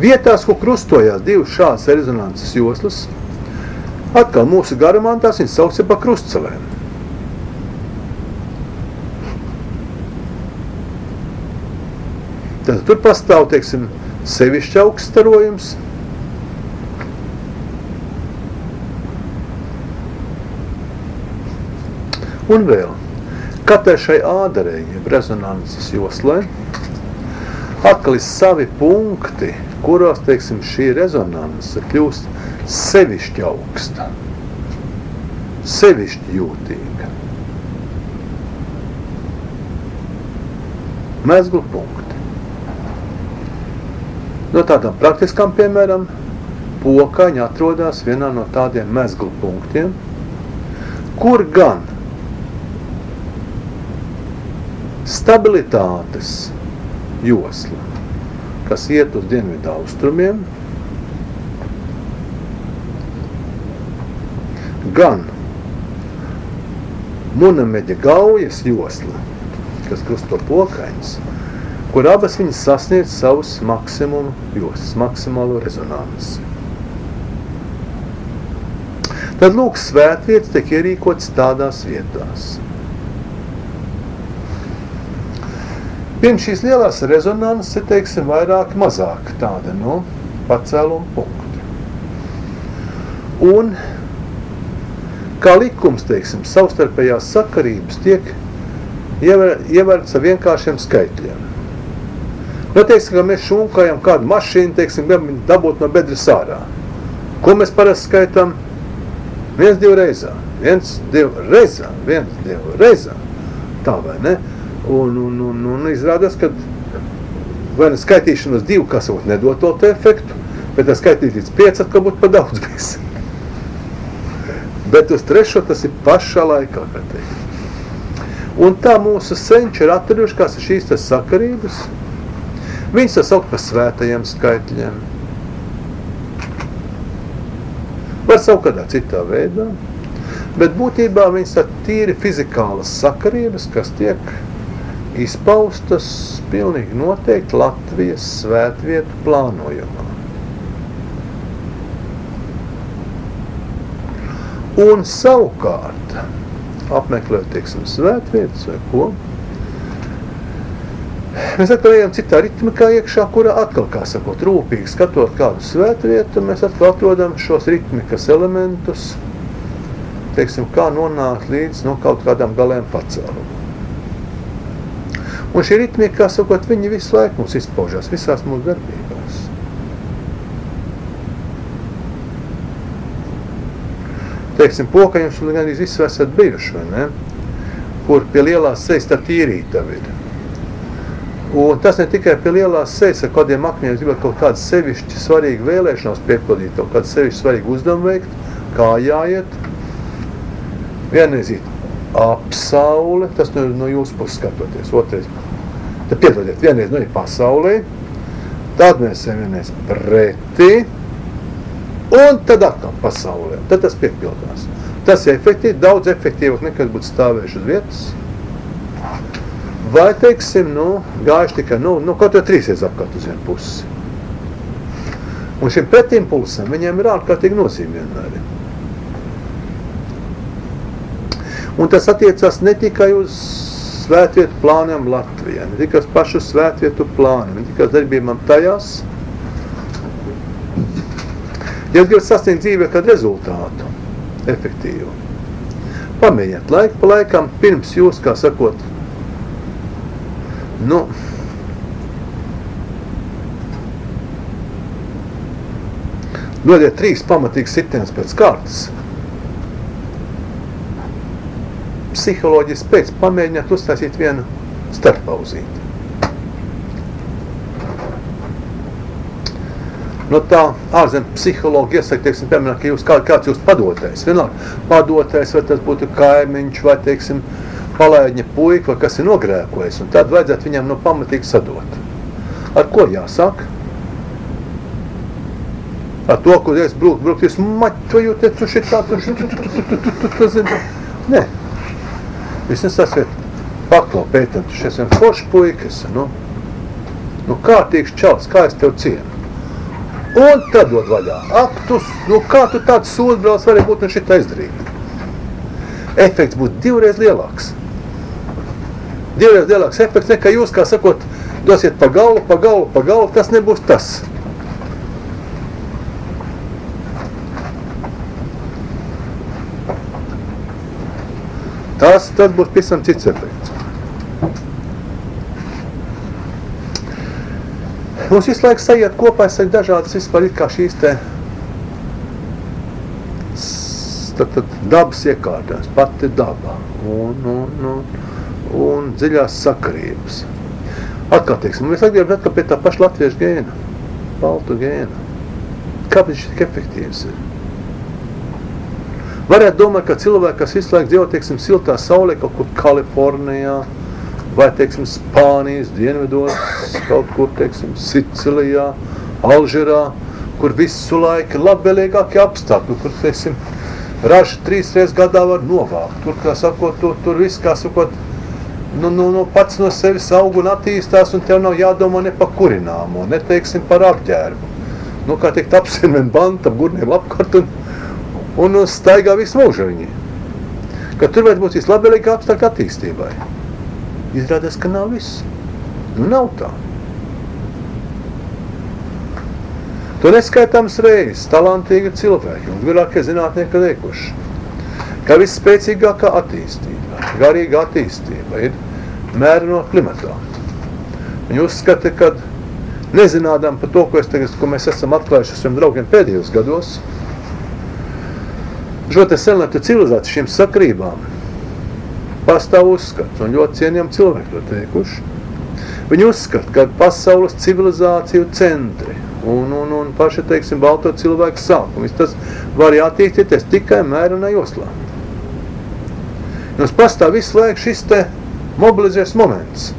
A: Vietās, ko krustojās divas šādas rezonanses joslas, atkal mūsu garamantās viņas sauc par krustcelēm. Tad tur pastāv, teiksim, sevišķi augsts starojums. Un vēl, katrai šai ādarei, jeb rezonanses joslai, atkal ir savi punkti, kuros, teiksim, šī rezonanse kļūst sevišķi augsta, sevišķi jūtīga. Mezglu punkti. No tādām praktiskām, piemēram, pokaņi atrodas vienā no tādiem mezglu punktiem, kur gan stabilitātes josla, kas iet uz dienvidu austrumiem, gan Munameģa gaujas josla, kas krusto pokaņus, kur abas viņas sasniedz savus maksimumu joslas, maksimālo rezonansi. Tad, lūk, svētvietas tiek ierīkotas tādās vietās. Pirms šīs lielās rezonanses, teiksim, vairāk mazāk tāda, pacēluma punkti. Un, kā likums, teiksim, savstarpējās sakarības tiek ievērts ar vienkāršiem skaitļiem. Nu, teiksim, ka mēs šunkājam kādu mašīnu, teiksim, dabūt no bedres ārā. Ko mēs parasti skaitām? 1, 2 reizā. 1, 2 reizā. 1, 2 reizā. Tā vai ne? Un izrādās, ka vai ne skaitīšana uz 2, kas nedod to efektu, bet skaitīt līdz 5 atkal būtu pa daudz bijis. Bet uz 3 tas ir pašā laikā, kā teikt. Un tā mūsu senči ir atraduši, kas ir šīs tas sakarības. Viņas saukt par svētajiem skaitļiem. Var saukt kādā citā veidā, bet būtībā viņas ir tīri fizikālas sakarības, kas tiek izpaustas pilnīgi noteikti Latvijas svētvietu plānojumā. Un savukārt, apmeklēt, teiksim, svētvietas vai ko, mēs atkal ejam citā ritmikā iekšā, kurā atkal, kā sakot, rūpīgi skatot kādu svētvietu, mēs atkal atrodam šos ritmikas elementus, teiksim, kā nonākt līdz kaut kādām galiem pacēlumam. Un šī ritmika, kā sakot, viņi visu laiku mums izpaužās visās mūsu darbībās. Teiksim, pokaņus gan visu esat bijuši, vai ne? Kur pie lielās sejas tā tīrītava ir. Un tas ne tikai pie lielās sejas ar kādiem akņiem, gribētu kaut kādu sevišķi svarīgu vēlēšanos piepildīt, kaut kādu sevišķi svarīgu uzdevumu veikt, kā jāiet. Vienreiz ir apsaule, tas no jūsu puses skatoties, otrais. Tad piedodiet, vienreiz ir pasaulē, tad mēs esam vienreiz pretī, un tad atkal pasaulē. Tad tas piepildās. Tas ir efektīvi, daudz efektīvāk nekad būtu stāvējuši uz vietas. Vai, teiksim, gājuši tikai, kaut vai 3 reiz apkārt uz vienu pusi. Un šim pretimpulsam viņiem ir ārkārtīgi nozīme vienmēr. Un tas attiecās ne tikai uz svētvietu plāniem Latvijā, ne tikai uz pašu svētvietu plāniem, ne tikai uz darbībām tajās. Ja jūs gribat sasniegt dzīvē kādu rezultātu, efektīvu, pamēģiniet laiku pa laikam, pirms jūs, kā sakot, dodiet 3 pamatīgas sitienas pēc kārtas. Psiholoģiski pēc pamēģiniet uztaisīt vienu starppauzīti. Tā ārzem psihologi iesaka, teiksim, piemēram, ka jūs kāds jūs padotājs. Vienalga, padotājs, vai tas būtu kaimiņš, vai, teiksim, palēģņa puika, vai kas ir nogrēkojis, un tad vajadzētu viņam pamatīgi sadot. Ar ko jāsāk? Ar to, ko es brūk, jūs maķojūties, tu šitā, tu zini. Nē. Jūs nesasiet paklau pētam, tu šeit esam forši puikas, kārtīgs čals, kā es tev cienu. Un tad dod vaļā. Kā tu tāds sūdbrāls varēja būt un šitā izdarīt? Efekts būtu 2 reiz lielāks. 2 reiz lielāks efekts nekā jūs, kā sakot, dosiet pa galvu, tas nebūs tas. Tas būs pavisam cits efekts. Mums visu laiku sajiet kopā, es saku dažādas vispār it kā šīs te dabas iekārtās, pati daba un dziļās sakarības. Atkal, teiksim, mēs atgriežam atkal pie tā paša latviešu gēna, baltu gēna. Kāpēc viņš tik efektīvs ir? Varētu domāt, ka cilvēki, kas visu laiku dzīvo, teiksim, siltā saulē kaut kur Kalifornijā, vai, teiksim, Spānijas dienvidos, kaut kur, teiksim, Sicilijā, Alžirā, kur visu laiku labvēlīgākie apstākļi, kur, teiksim, raža 3 reizes gadā var novākt. Tur, kā sakot, tur viss, kā sakot, pats no sevis aug un attīstās, un tev nav jādomā ne par kurināmo, ne, teiksim, par apģērbu. Kā teikt, apsirmen bantu, ap gurniem apkārt un staigā visu mūžaņi. Ka tur vajag būt vislabvēlīgākie apstākļi attīstībai. Izrādās, ka nav viss. Nav tā. To neskaitāms reizes talantīgi cilvēki un gudrākie zinātnieki teikuši, ka visspēcīgākā attīstība, garīga attīstība ir mērenot klimatā. Viņi uzskata, ka nezinādām par to, ko mēs esam atklājuši ar saviem draugiem pēdējos gados, šo te senlietu civilizāciju šīm sakrībām pastāv uzskats, un ļoti cienījami cilvēki to teikuši. Viņi uzskata, ka pasaules civilizāciju centri un paši, teiksim, balto cilvēku sākumi, tas var attīstīties tikai mērenā joslā. Mums pastāv visu laiku šis te mobilizēs moments.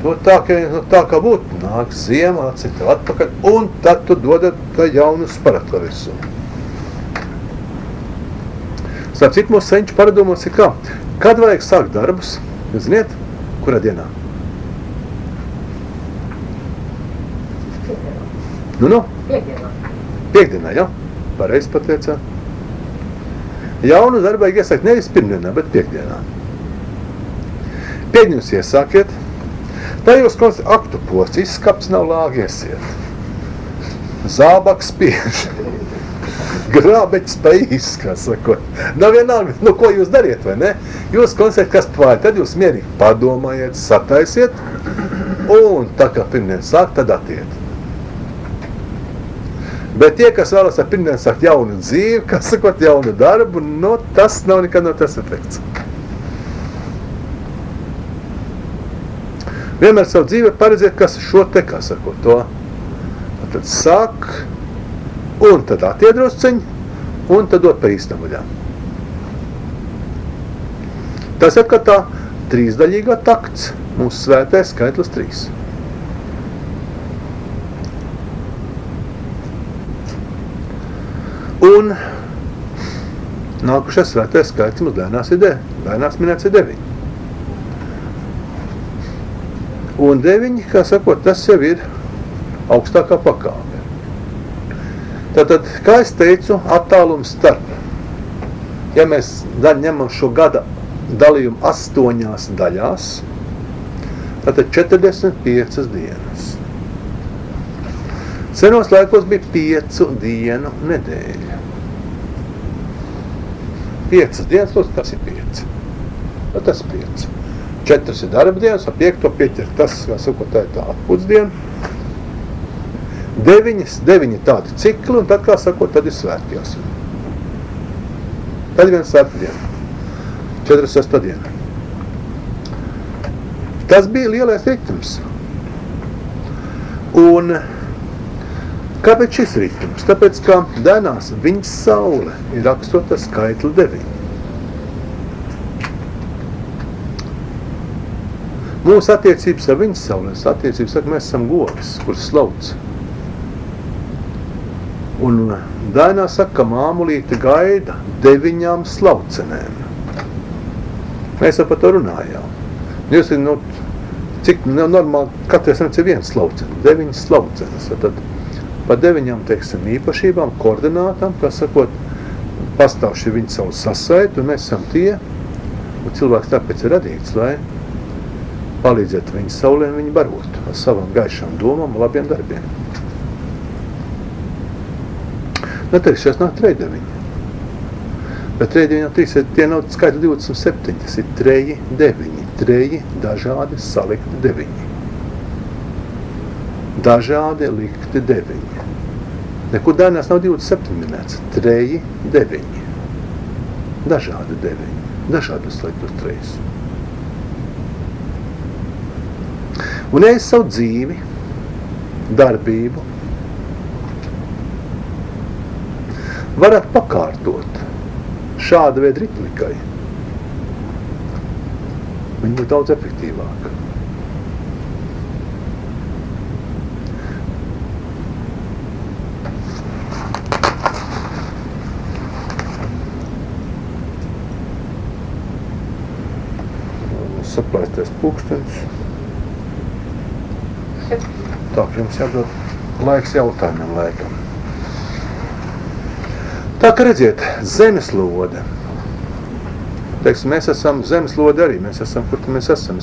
A: To tā kā būtu, nāk ziema, atcīt tev atpakaļ, un tad tu dodat tā jaunu sparatla visu. Starp citu, mūsu senču paradomos ir kā? Kad vajag sākt darbus? Jūs ziniet, kurā dienā?
C: Piektdienā.
A: Piektdienā, ja? Pareizi pateicāt. Jaunu darbu vajag iesākt nevis pirmdienā, bet piektdienā. Piektdienu jūs iesākiet, tā jūs aktu posts, izskaps nav lāgi iesiet. Zābaks spiež. Grābeķis pa īsti, kā sakot. Nav vienalga, ko jūs dariet, vai ne? Jūs konstatējat, kas pavāja, tad jūs mierīgi padomājiet, sataisiet, un tā kā pirmdien sāk, tad attiet. Bet tie, kas vēlas ar pirmdien sākt jaunu dzīvi, kā sakot, jaunu darbu, tas nav nekad no tas efekts. Vienmēr savu dzīvi paredziet, kas šo te, kā sakot, to. Tad sāk, un tad attiet drusciņi, un tad dot pa īstam vaļā. Tas ir kā tā trīsdaļīgā takts, mūsu svētais skaitlis 3. Un nākušais svētais skaitlis mums lēnās minēts ir 9. Un 9, kā sakot, tas jau ir augstākā pakāpe. Tātad, kā es teicu, attālums starp, ja mēs ņemam šo gada dalījumu 8 daļās, tātad 45 dienas. Senos laikos bija 5 dienu nedēļa. 5 dienas, tas ir 5. Tas ir 5. 4 ir darba dienas, 5 pieķer tas, kā sakot, tā ir tā atpūtsdiena. 9 tādi cikli, un tad, kā sakot, tad ir svētki jāsaka. Tad ir viena svētku diena. 46. diena. Tas bija lielais ritms. Un kāpēc šis ritms? Tāpēc, ka dienās viņas saule ir rakstota skaitli 9. Mūsu attiecības ar viņas saulēs attiecības, saka, mēs esam govis, kurš slauc. Un Dainā saka, ka māmulīte gaida 9 slaucenēm. Mēs jau par to runājām. Jūs cik normāli, katrs ir viens slaucenis, 9 slaucenis. Tad par 9, teiksim, īpašībām, koordinātām, kā sakot, pastāv šī viņa savu sasaiti, un mēs esam tie, un cilvēks tāpēc ir radīts, lai palīdzētu viņa saulē un viņu barot ar savām gaišām domām un labiem darbiem. Tad šeit nāk 3 Bet 3 tie nav skaitli 27, tas ir 3 dažādi salikti 9. Dažādi likti 9. Nekur dainās nav 27 minēts, 3 Dažādi 9. Dažādi salikti uz 3. Un ja es savu dzīvi, darbību, varat pakārtot šāda veida ritmikai, viņi būtu daudz efektīvāk. Saplaistais pulkstenis. Tā, jums jādod laiks jautājumiem laikam. Tā kā redziet, zemeslode. Teiksim, mēs esam zemeslode arī, mēs esam, kur mēs esam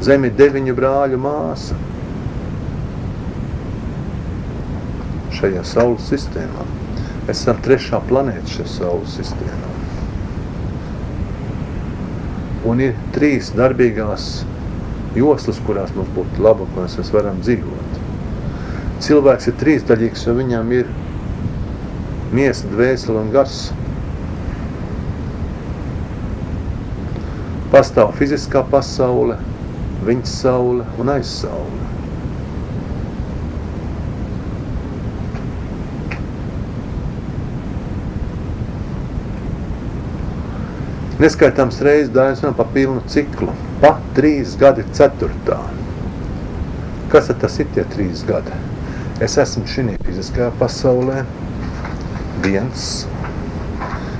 A: zemi 9 brāļu māsa. šajā Saules sistēmā. Mēs esam 3. planēta šajā Saules sistēmā. Un ir 3 darbīgās joslas, kurās mums būtu laba, kurās mēs varam dzīvot. Cilvēks ir 3-daļīgs, jo viņam ir miesa, dvēsele un gars. Pastāv fiziskā pasaule, viņas saule un aizsaule. Neskaitāms reizes dājas pa pilnu ciklu. Pa 3 gadi 4. Kas tad tas ir tie 3 gadi? Es esmu šī fiziskajā pasaulē 1.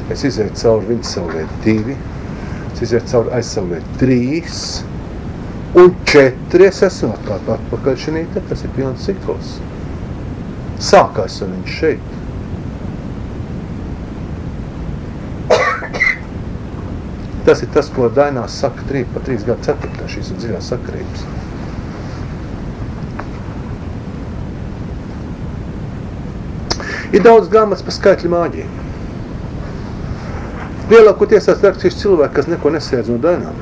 A: Es izēju cauri viņas saulē 2. Es izēju cauri aizsaulē 3. Un 4 es esmu atpakaļ šī te, tas ir pilns cikls. Sākās ar viņš šeit. Tas ir tas, ko Dainās saka pa 3 gadu 4. Šīs ir dziļās sakarības. Ir daudz grāmatas par skaitļu māģiju. Lielākoties tās rakstīs cilvēki, kas neko nesēdz no Dainām.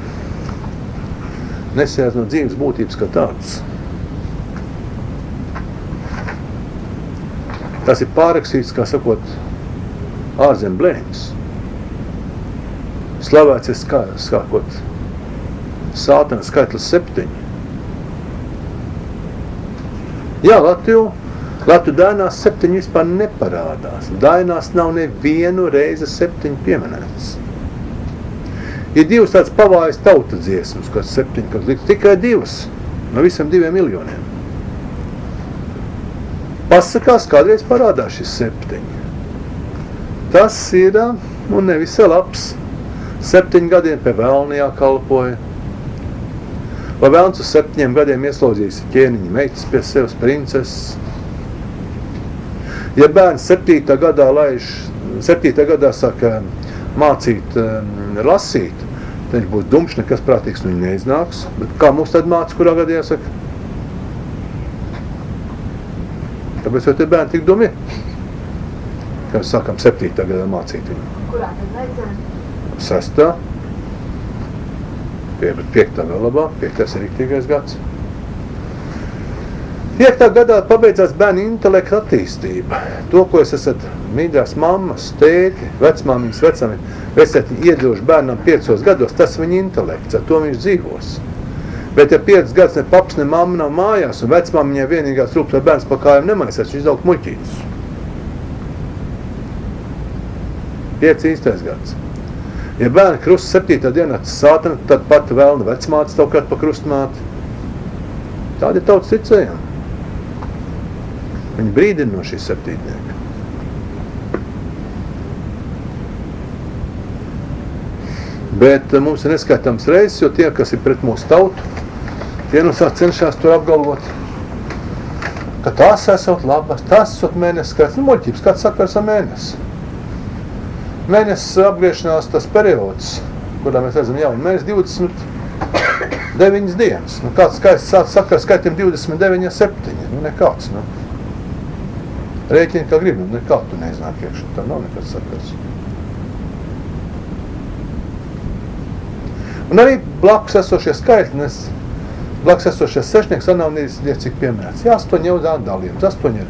A: Nesēdz no dzīves būtības kā tāds. Tas ir pārrakstīts, kā sakot, ārzem blēņas. Slavēts ir skākot Sātana skaitlis 7. Jā, Latviju Dainās 7 vispār neparādās. Dainās nav nevienu reizi 7 pieminēts. Ir 2 tāds pavājas tauta dziesmas, kas 7, kas liks tikai 2 no visam 2 miljoniem. Pasakās, kādreiz parādās šis 7. Tas ir, un nevis labs. 7 gadiem pie velna jākalpoja. Vai velns uz 7 gadiem ieslodzījis ķēniņa meitas pie sevis princeses. Ja bērns 7. gadā saka mācīt, lasīt, tad viņš būs dumšs, nekas prātīgs nu viņa neiznāks. Bet kā mums tad māca, kurā gadā jāsaka? Tāpēc jau te bērni tik dumi. Kad mēs sākam 7. gadā mācīt viņu.
C: Kurā tad vajadzētu?
A: 6. 5. vēl labāk, 5. ir riktīgais gads. 5. gadā pabeidzās bērnu intelekta attīstība. To, ko es esat mīļās mammas, tēti, vecmāmiņas, vecāmiņi, esat iedoši bērnam 5 gados, tas viņa intelekts, ar to viņš dzīvos. Bet ja 5 gadus ne paps, ne mamma nav mājās, un vecmāmiņai vienīgās rūpes, lai bērns pa kājām nemaisās, viņš izaug muļķītis. 5 īstais gads. Ja bērni krusts 7. dienā Sātana, tad pat velna vecmātes tavukārt pa krustmāti. Tādi ir tautas ticējumi. Viņi brīdina no šīs 7. Bet mums ir neskaitāms reizes, jo tie, kas ir pret mūsu tautu, tie no sāk cenšās tur apgalvot, ka tās esot labas, tās esot mēnesis skaits. Nu, muļķības, kāds sakars ar mēnesi? Mēnesis apgriešanās tas periods, kurā mēs redzam jaunu mēnesi 29 dienas. Nu, kāds sakars skaitiem 29, 7. Nu, nekāds, nu. Rēķini, kā gribam, nekā tu neiznāk iekšā. Tā nav nekas sakars. Un arī blakus esošie skaitļi, blakus esošie sešnieks arī nav cik pieminēts. Jā, 8 jau dalījums, 8 ir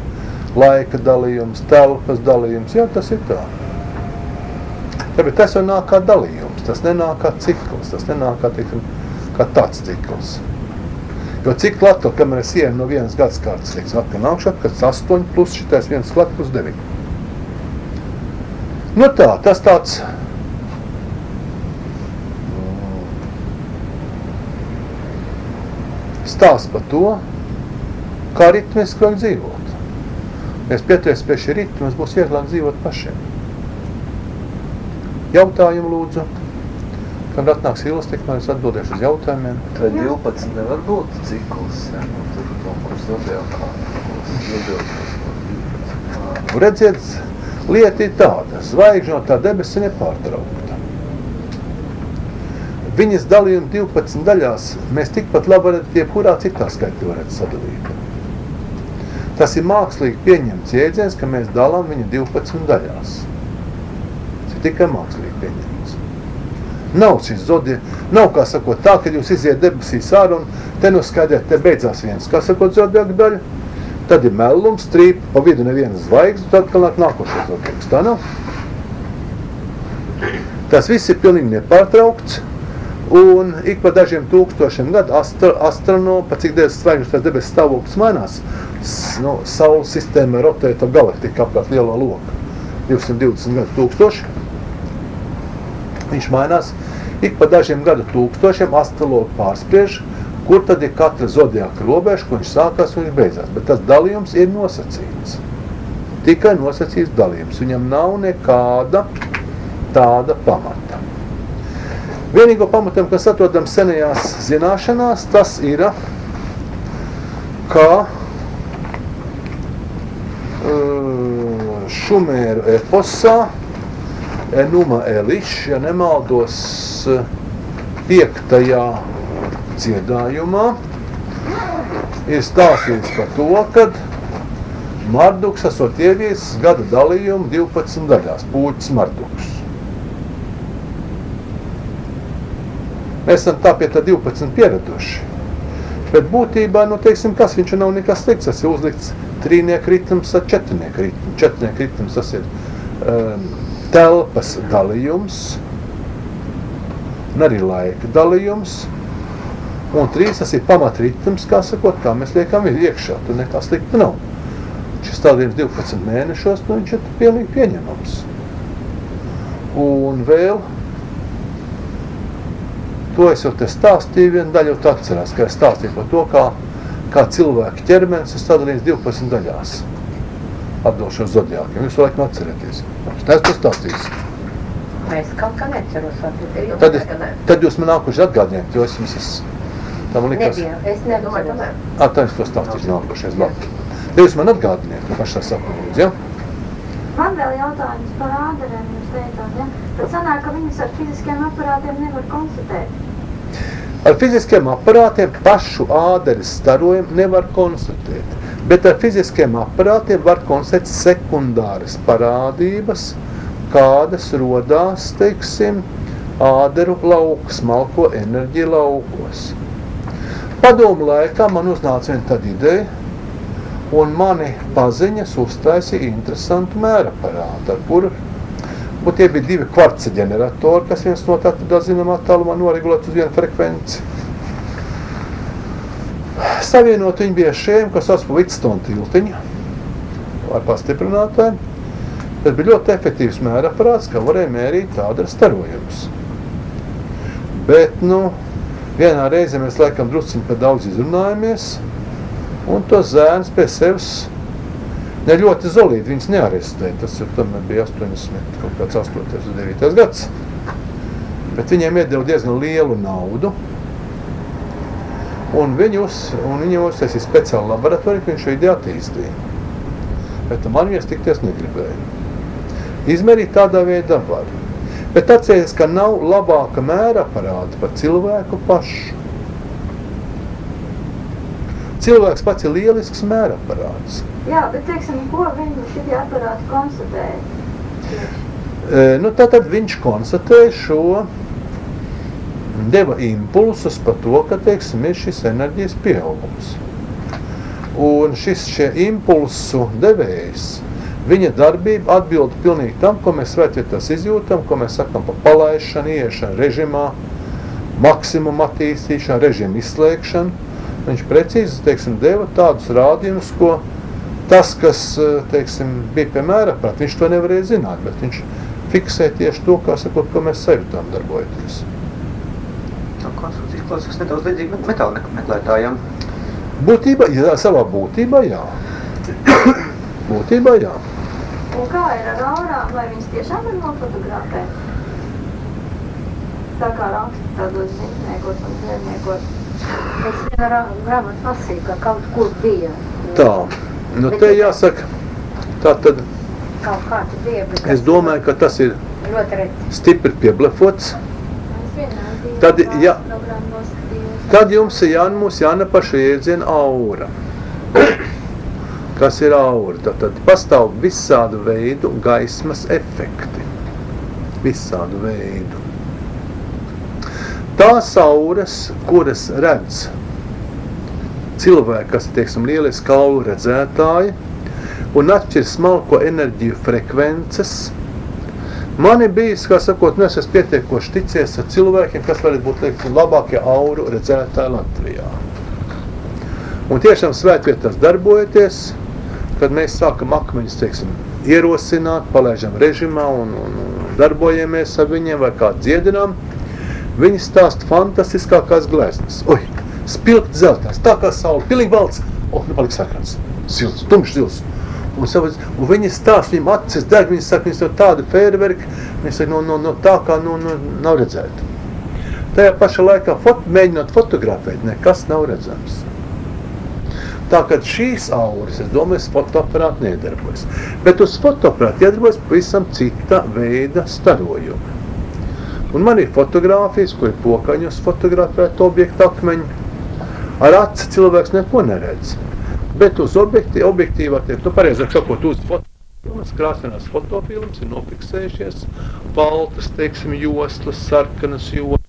A: laika dalījums, telpas dalījums, jā, tas ir tā. Tāpēc tas jau nāk kā dalījums, tas nenāk kā cikls, tas nenāk kā tāds cikls. Jo cikli atkal, kamēr es ieju no vienas gads kārtas, teiksim, atkal nākšu, kad 8 plus šitais viens klāt plus 9. Nu tā, tas tāds stāsts par to, kā ritmiski vajag dzīvot. Mēs pieturies pie šī ritma, mums būs vieglāk dzīvot pašiem. Jautājumu lūdzu. Kad atnāks Ilas, tikmēr es atbildēšu uz jautājumiem.
D: Vai 12 nevar būt cikls? Tur konkurss
A: Un redziet, lieta ir tāda. Zvaigžņotā debesa ir nepārtraukta. Viņas dalījumi 12 daļās mēs tikpat labi varat jebkurā citā skaitļā varat sadalīt. Tas ir mākslīgi pieņemts jēdziens, ka mēs dalām viņu 12 daļās. Tas ir tikai mākslīgi pieņemts. Nav šis nav, kā sakot, tā, ka jūs iziet debesīs ārā un te nu skaidrēt, te beidzās viens, kā sakot, zodiaka daļa. Tad ir mellums, strīpa, pa vidu nevienas zvaigznes, tad kalnāk nākošais zodiaks. Tā nav. Tas viss ir pilnīgi nepārtraukts. Un ik pa dažiem tūkstošiem gadu astronomi, pa cik zvaigžņu tās debesis stāvoklis mainās, Saules sistēma rotē to galaktiku apkārt lielo loku. 220 gadu tūkstoši. Viņš mainās. Ik pa dažiem gadu tūkstošiem astrologi pārspriež, kur tad ir katra zodiaka robeža, kur viņš sākās un viņš beidzās. Bet tas dalījums ir nosacīts. Tikai nosacīts dalījums. Viņam nav nekāda tāda pamata. Vienīgo pamatam, kas atrodam senajās zināšanās, tas ir, kā Šumēru eposā, Enuma Elišs, ja nemaldos, 5. dziedājumā, ir stāstīts par to, kad Marduks esot ieviesis gada dalījumu 12 daļās, Pūķis Marduks. Mēs esam tā pie tā 12 pieraduši. Bet būtībā, teiksim, kas viņš nav nekas slikts, tas ir uzlikts trīnieku ritms ar četrnieku ritmu. Četrnieku ritms tas ir telpas dalījums, un arī laika dalījums, un 3 tas ir pamatritms, kā sakot, kā mēs liekam iekšā, tur nekā slikta nav. Šis stādījums 12 mēnešos, viņš ir pilnīgi pieņemams. Un vēl to es jau te stāstīju, viena daļa jau atcerās, ka es stāstīju par to, kā cilvēka ķermenis ir sadalīts 12 daļās atbilstoši zodiākiem. Jūs laikam atcerēties. Es neesmu to stāstījis.
C: Es kaut kā neceros.
A: Tad jūs man nākuši atgādināt, jo es tam likās.
C: Nebija, es nedomāju.
A: Tā es to stāstīšu nākošais. Labi. Ja jūs man atgādiniet, ka pašā sapulūdz, ja?
E: Man vēl jautājums par ādarēm jūs teicāt, ja? Tad sanāk, ka viņus ar fiziskiem aparātiem nevar konstatēt.
A: Ar fiziskiem aparātiem pašu āderes starojumu nevar konstatēt, bet ar fiziskiem aparātiem var konstatēt sekundāras parādības, kādas rodās, teiksim, āderu lauku, smalko enerģiju laukos. Padomu laikā man uznāca viena tāda ideja, un mani paziņas uztaisīja interesantu mēraparātu, ar kuru tie bija 2 kvarca ģeneratori, kas viens no tādā zināmā tālumā noregulēt uz vienu frekvenci. Savienot viņi bija šiem, kas sauc par Wheatstone tiltiņu ar pastiprinātāju. Tas bija ļoti efektīvs mēraparāts, kā varēja mērīt ādaru starojumus. Bet, vienā reizē mēs laikam drusciņi par daudz izrunājamies, un to zēns pie sevis ne ļoti zolīti, viņas nearestēja. Tas jau tomēr bija 80, kaut kāds 8. gads. Bet viņiem iedeva diezgan lielu naudu. Un viņi uztaisīja speciālu laboratoriju, ka viņš šo ideju attīstīja. Bet man viens tikties negribēja. Izmērīt tādā veidā var. Bet atcerieties, ka nav labāka mēraparāta par cilvēku pašu. Cilvēks pats ir lielisks mēraparāts.
E: Jā, bet teiksim, ko viņi šitie aparāti konstatēja?
A: Tātad viņš konstatēja šo, deva impulsus par to, ka, teiksim, ir šis enerģijas pieaugums. Un šie impulsu devējs, viņa darbība atbild pilnīgi tam, ko mēs svētvietās izjūtam, ko mēs sakam par palaišanu, ieiešanu režimā, maksimumu attīstīšanu, režimu izslēgšanu. Viņš precīzi, teiksim, deva tādus rādījumus, ko tas, kas, teiksim, bija pie mēraprāt, viņš to nevarēja zināt, bet viņš fiksē tieši to, kā sakot, ko mēs sajūtām darbojoties.
D: Konstrukcijas klausās nedaudz līdzīgi metāla meklētājiem.
A: Būtībā, savā būtībā, jā. Būtībā, jā.
E: Un kā ir ar aurām, vai viņas tiešām var nofotografēt? Tā kā raksta tādos zintniekos un zvērniekos.
C: Es nevaru grāmatu lasīt, ka kaut kur bija.
A: Tā, te jāsaka, tā tad,
C: Kaut kā tu bija, bet
A: es domāju, ka tas ir
C: ļoti reti.
A: stipri pieblefots.
E: Tad,
A: Tad jums ir jānepaša iedziena aura. Kas ir aura? Tad pastāv visādu veidu gaismas efekti. Visādu veidu. Tās auras, kuras redz cilvēki, kas ir, teiksim, lieliski auru redzētāji un atšķir smalko enerģiju frekvences, man ir bijis, kā sakot, es esmu pietiekoši ticies ar cilvēkiem, kas varētu būt, teiksim, labākie auru redzētāji Latvijā. Un tiešām svētvietās darbojoties, kad mēs sākam akmeņus, teiksim, ierosināt, palaižam režimā un darbojamies ar viņiem vai kā dziedinām, viņi stāst fantastiskākās gleznas. Spilgt zeltās, tā kā saule, pilnīgi balts, paliks sarkans, silts, tumšs silts. Un viņi stāst, viņiem acis deg, viņi saka, viņas ir tāda fērverka, viņi saka, tā kā nav redzēta. Tajā pašā laikā mēģinot fotografēt, nekas nav redzams. Tā kā šīs auras, es domāju, fotoaparāti nedarbojas. Bet uz fotoaparāti iedarbojas pavisam cita veida starojumi. Un man ir fotogrāfijas, kur ir pokaņos fotografēt objektu akmeņu. Ar aci cilvēks neko neredz. Bet uz objektīvā, pareizāk sakot, uz fotofilmas, krāsainās fotofilmas ir nofiksējušies baltas, teiksim, joslas, sarkanas joslas.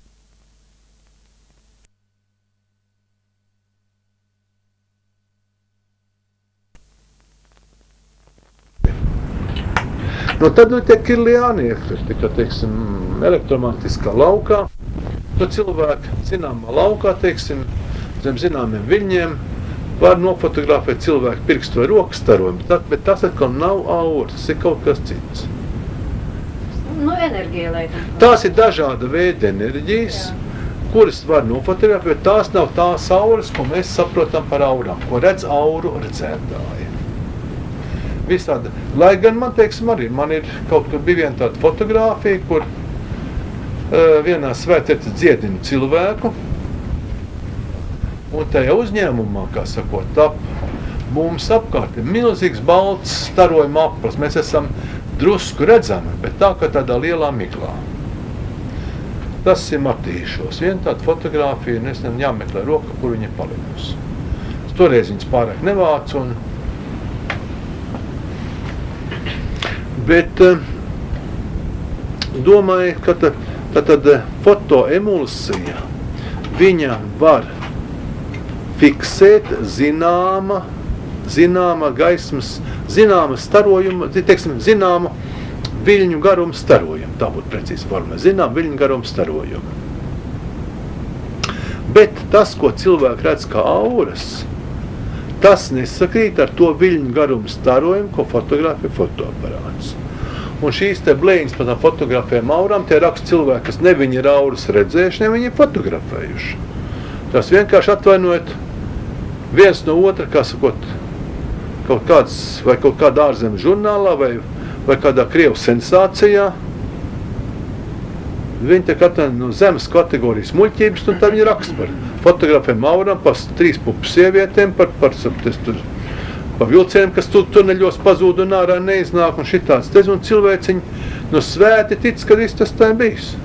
A: Tad tie Kirliāni efekti, ka, teiksim, elektromagnētiskā laukā, cilvēki zināmā laukā, teiksim, zem zināmiem viļņiem, var nofotografēt cilvēku pirkstu vai rokas starojumu, bet tas atkal nav aura, tas ir kaut kas cits.
C: Enerģija, laikam.
A: Tās ir dažāda veida enerģijas, kuras var nofotografēt, bet tās nav tās auras, ko mēs saprotam par aurām, ko redz auru redzētāji. Visādi. Lai gan man, teiksim, arī, man ir kaut kur bija viena tāda fotogrāfija, kur vienā svētvietā dziedina cilvēku, un tajā uzņēmumā, kā sakot, mums apkārt ir milzīgs balts starojuma aplis. Mēs esam drusku redzami, bet tā kā tādā lielā miglā. Tas ir Martīšos. Viena tāda fotogrāfija, un es jāmeklē roka, kur viņa palikusi. Toreiz viņas pārāk nevāc, bet domāju, ka tad fotoemulsija, viņa var fiksēt zināma gaismas, zināma starojuma, teiksim, zināma viļņu garuma starojumu. Tā būtu precīzi formula. Zinām viļņu garuma starojumu. Bet tas, ko cilvēki redz kā auras, tas nesakrīt ar to viļņu garumu starojumu, ko fotografē fotoaparāts. Un šīs te blēņas par tām fotografējām aurām, tie raksta cilvēki, kas ne viņi ir auras redzējuši, ne viņi ir fotografējuši. Tas vienkārši atvainojot viens no otra, kā sakot, kaut kādā ārzemju žurnālā vai kādā krievu sensācijā. Viņi tiek atvainojot no zemes kategorijas muļķības, un tā viņi raksta par fotografējām aurām, par 3 pupu sievietēm, par vilcieniem, kas tuneļos pazūd un ārā neiznāk, un šitāds. Un cilvēciņi no svēti tic, ka viss tas tā bijis.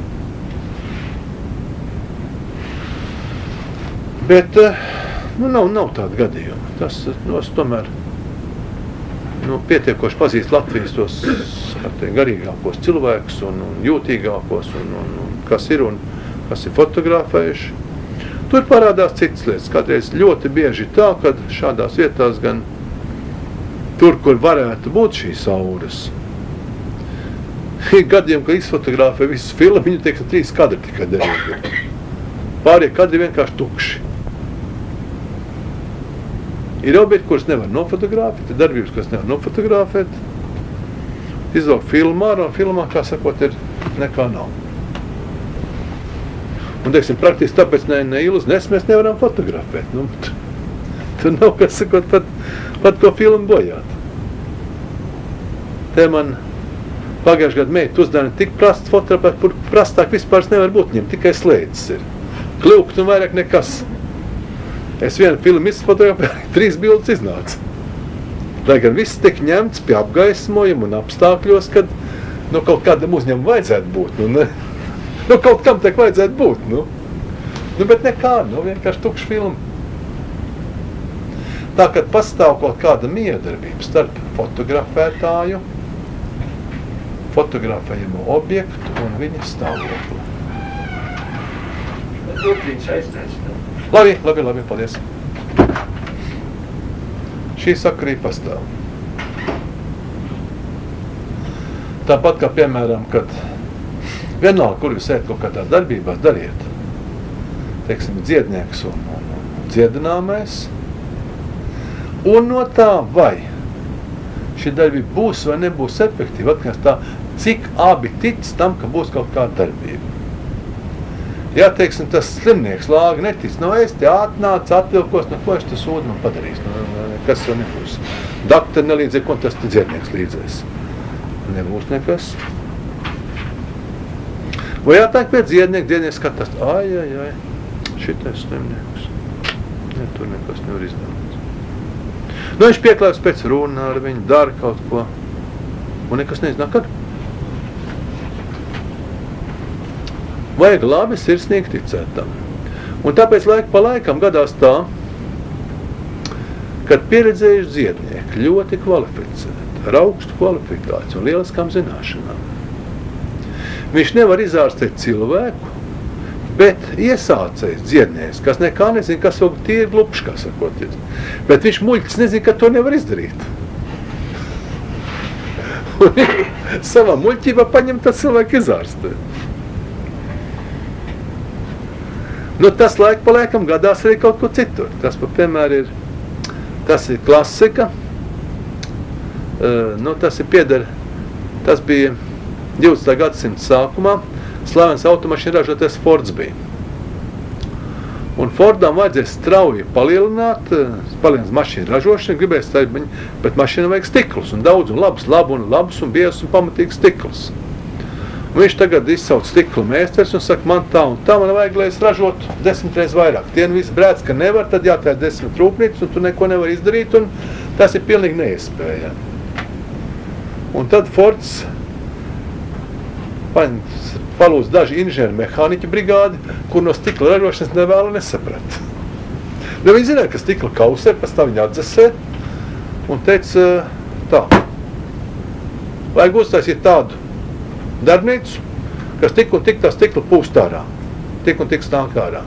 A: Bet, nav tāda gadījuma. Tas, tomēr, pietiekoši pazīst Latvijas tos garīgākos cilvēkus un jūtīgākos, un kas ir fotografējuši. Tur parādās citas lietas. Kādreiz ļoti bieži tā, kad šādās vietās gan tur, kur varētu būt šīs auras. Ir gadījumi, ka izfotografē visu filmu, viņu tiek 3 kadri tikai derīgi. Pārējie kadri vienkārši tukši. Ir objekti, kurus nevar nofotografēt, ir darbības, kas nevar nofotografēt. Izvelk filmā, un filmā, kā sakot, ir nekā nav. Un, teiksim, praktiski tāpēc ne ilus mēs nevaram fotografēt. Tur nav, kā sakot, pat ko filmu bojāt. Te man pagājušajā gadu meita uzdāvināja tik prasts fotografēt, kur prastāk vispār nevar būt viņam, tikai slēdzis ir. Kļūkt un vairāk nekas. Es vienu filmu izfotografēju, 3 bildes iznāca. Lai gan viss tiek ņemts pie apgaismojuma un apstākļos, kad kaut kādam uzņēmumam vajadzētu būt. Kaut kam tiek vajadzētu būt. Bet nekā, vienkārši tukša filma. Tā, kad pastāv kaut kāda miedarbība starp fotografētāju, fotografējamo objektu un viņa stāvokli.
D: Turpīns aiztaisnē.
A: Labi, paldies. Šī sakarība pastāv. Tāpat kā, piemēram, kad vienalga, kur jūs ejat kaut kādā darbībā, dariet, teiksim, dziednieks un dziedināmais, un no tā, vai šī darbība būs vai nebūs efektīva, atkarās tā, cik abi tic tam, ka būs kaut kāda darbība. Ja, teiksim, tas slimnieks lāgi netic, es te atnācu, atvilkos, ko es te sūdu man padarīs, kas jau nebūs. Daktori nelīdzēja, ko tas te dziednieks līdzēs. Nebūs nekas. Vai jātāk pie dziednieks skatās, ai, šitais slimnieks. Ne, tur nekas nevar izdarīt. Viņš pieklājas pēc runā ar viņu, dara kaut ko, un nekas neiznāk, kad? Vajag labi sirsnīgi ticēt tam. Un tāpēc laika pa laikam gadās tā, kad pieredzējuši dziednieki ļoti kvalificēti, ar augstu kvalifikāciju un lieliskām zināšanām. Viņš nevar izārstēt cilvēku, bet iesācējs dziednieks, kas nekā nezina, kas vēl tīri glupšs, kā sakoties. Bet viņš muļķis nezina, ka to nevar izdarīt. Un savā muļķībā paņem tā cilvēku izārstēt. Tas laika pa laikam gadās arī kaut ko citur. Tas, piemēram, tas ir klasika. Tas bija 20. gadsimta sākumā. Slavens automašīna ražoties Fords bija. Un Fordām vajadzēja strauji palielināt mašīnu ražošanu, gribēs tā, bet mašīna vajag stiklus, un daudz, un labus, un biezs, un pamatīgs stikls. Un viņš tagad izsauc stikla mēsters un saka, man tā un tā, man vajag, lai es ražotu 10 reizes vairāk. Tie visi brēc, ka nevar, tad jātāja 10 rūpnīcas, un tu neko nevar izdarīt, un tas ir pilnīgi neiespējami. Un tad Fords palūdz daži inženieri mehāniķu brigādi, kur no stikla ražošanas nevēla nesaprat. Viņi zināja, ka stikla kausē, pēc tā viņa atdzesē, un teica tā, vajag uztaisīt tādu darbnīcu, kas tik un tik tā stikla pūst ārā, tik un tik stāk ārā.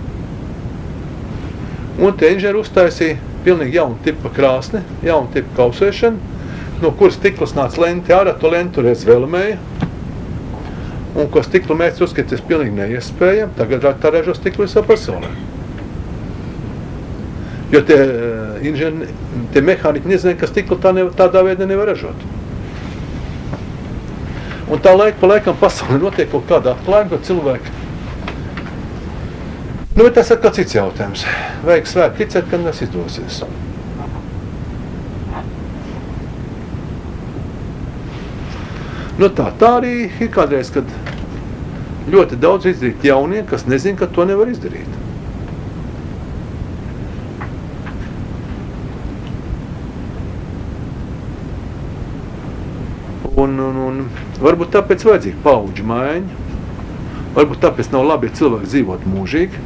A: Un tie inženieri uztaisīja pilnīgi jaunu tipa krāsni, jaunu tipa kausēšanu, no kuras stiklas nāca lenti ārā, to lentu reiz vēlamēja, un ko stikla mērķis uzskaties pilnīgi neiespējami, tagad tā ražo stiklu visā pasaulē. Jo tie mehāniķi nezināja, ka stiklu tādā veidā nevar ražot. Un tā laika pa laikam pasaulē notiek kaut kāda atklājuma, ka cilvēki. Bet tas ir kā cits jautājums. Vajag svērt ticēt, ka tas izdosies. Tā arī ir kādreiz, kad ļoti daudz izdarīt jaunie, kas nezin, ka to nevar izdarīt. Un varbūt tāpēc vajadzīga paudžu maiņa, varbūt tāpēc nav labi, ja cilvēki dzīvot mūžīgi.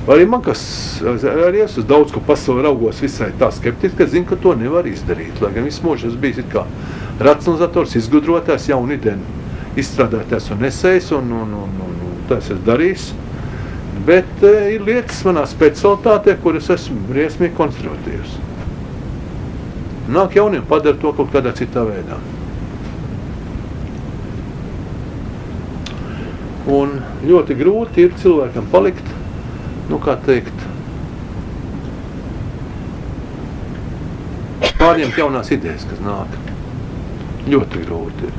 A: Vai arī man, kas arī es uz daudz ko pasauli raugos visai tā skeptiski, ka zinu, ka to nevar izdarīt. Lai gan viss mūžs es bijis kā racionalizators, izgudrotājs, jaunu idēnu izstrādātājs un esējs, un tas es darījis. Bet ir lietas manā specialitātē, kuras esmu briesmīgi konservatīvs. Nāk jauniem padara to kaut kādā citā veidā. Un ļoti grūti ir cilvēkam palikt, kā teikt, pārņemt jaunās idejas, kas nāk. Ļoti grūti ir.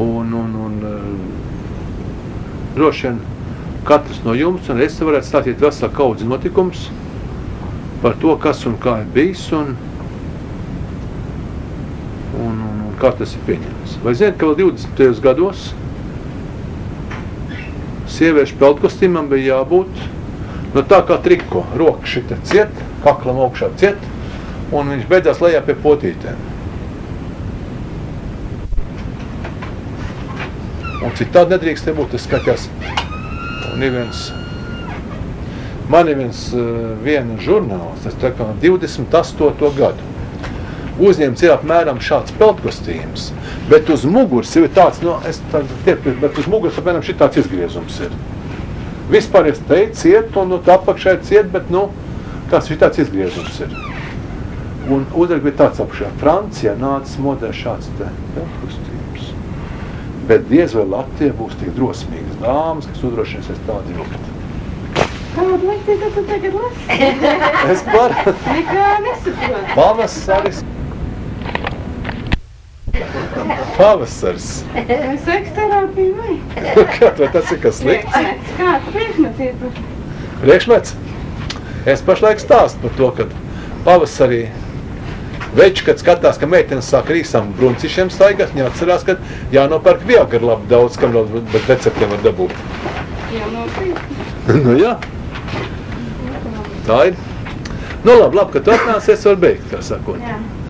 A: Un droši vien katrs no jums, un es varētu stāstīt veselu kaudzi notikums par to, kas un kā ir bijis, un kā tas ir pieņemts. Vai zināt, ka vēl 20. gados sieviešu peltkostīmam bija jābūt tā kā triko, roka šita ciet, kaklam augšā ciet, un viņš beidzās lejā pie potītēm. Un citādi nedrīkst nebūt, tas skatās, un neviens. Man ir viena žurnāls, tas tā kā 28. gadu. Uzņemts ir apmēram šāds peltkostīms, bet uz muguras ir tāds, bet uz muguras apmēram šitāds izgriezums ir. Vispār es teicu ciet, un tā apakšā ir ciet, bet, tāds šitāds izgriezums ir. Un otrāk bija tāds apakšā. Francijā nācis modē šāds te peltkostīms. Bet diez vai Latvijā būs tik drosmīgas dāmas, kas udrošināsies tādi vilkt.
C: Kādu lekciju tu tagad lasi?
A: Es par
C: Nekā nesaprotu.
A: Pavasars.
C: Seksterapija vai?
A: Vai tas ir kas slikts?
C: Kāds priekšmets ir par?
A: Priekšmets? Es pašlaik stāstu par to, ka pavasarī veči, kad skatās, ka meitenes sāk rīsam bruncišiem staigāt, viņa atcerās, ka jānopērk Viagra labi daudz, kam bet receptiem var dabūt. Nu jā. Tā ir. Nu labi, ka tu atnācies, var beigt, kā sakot.
C: Jā.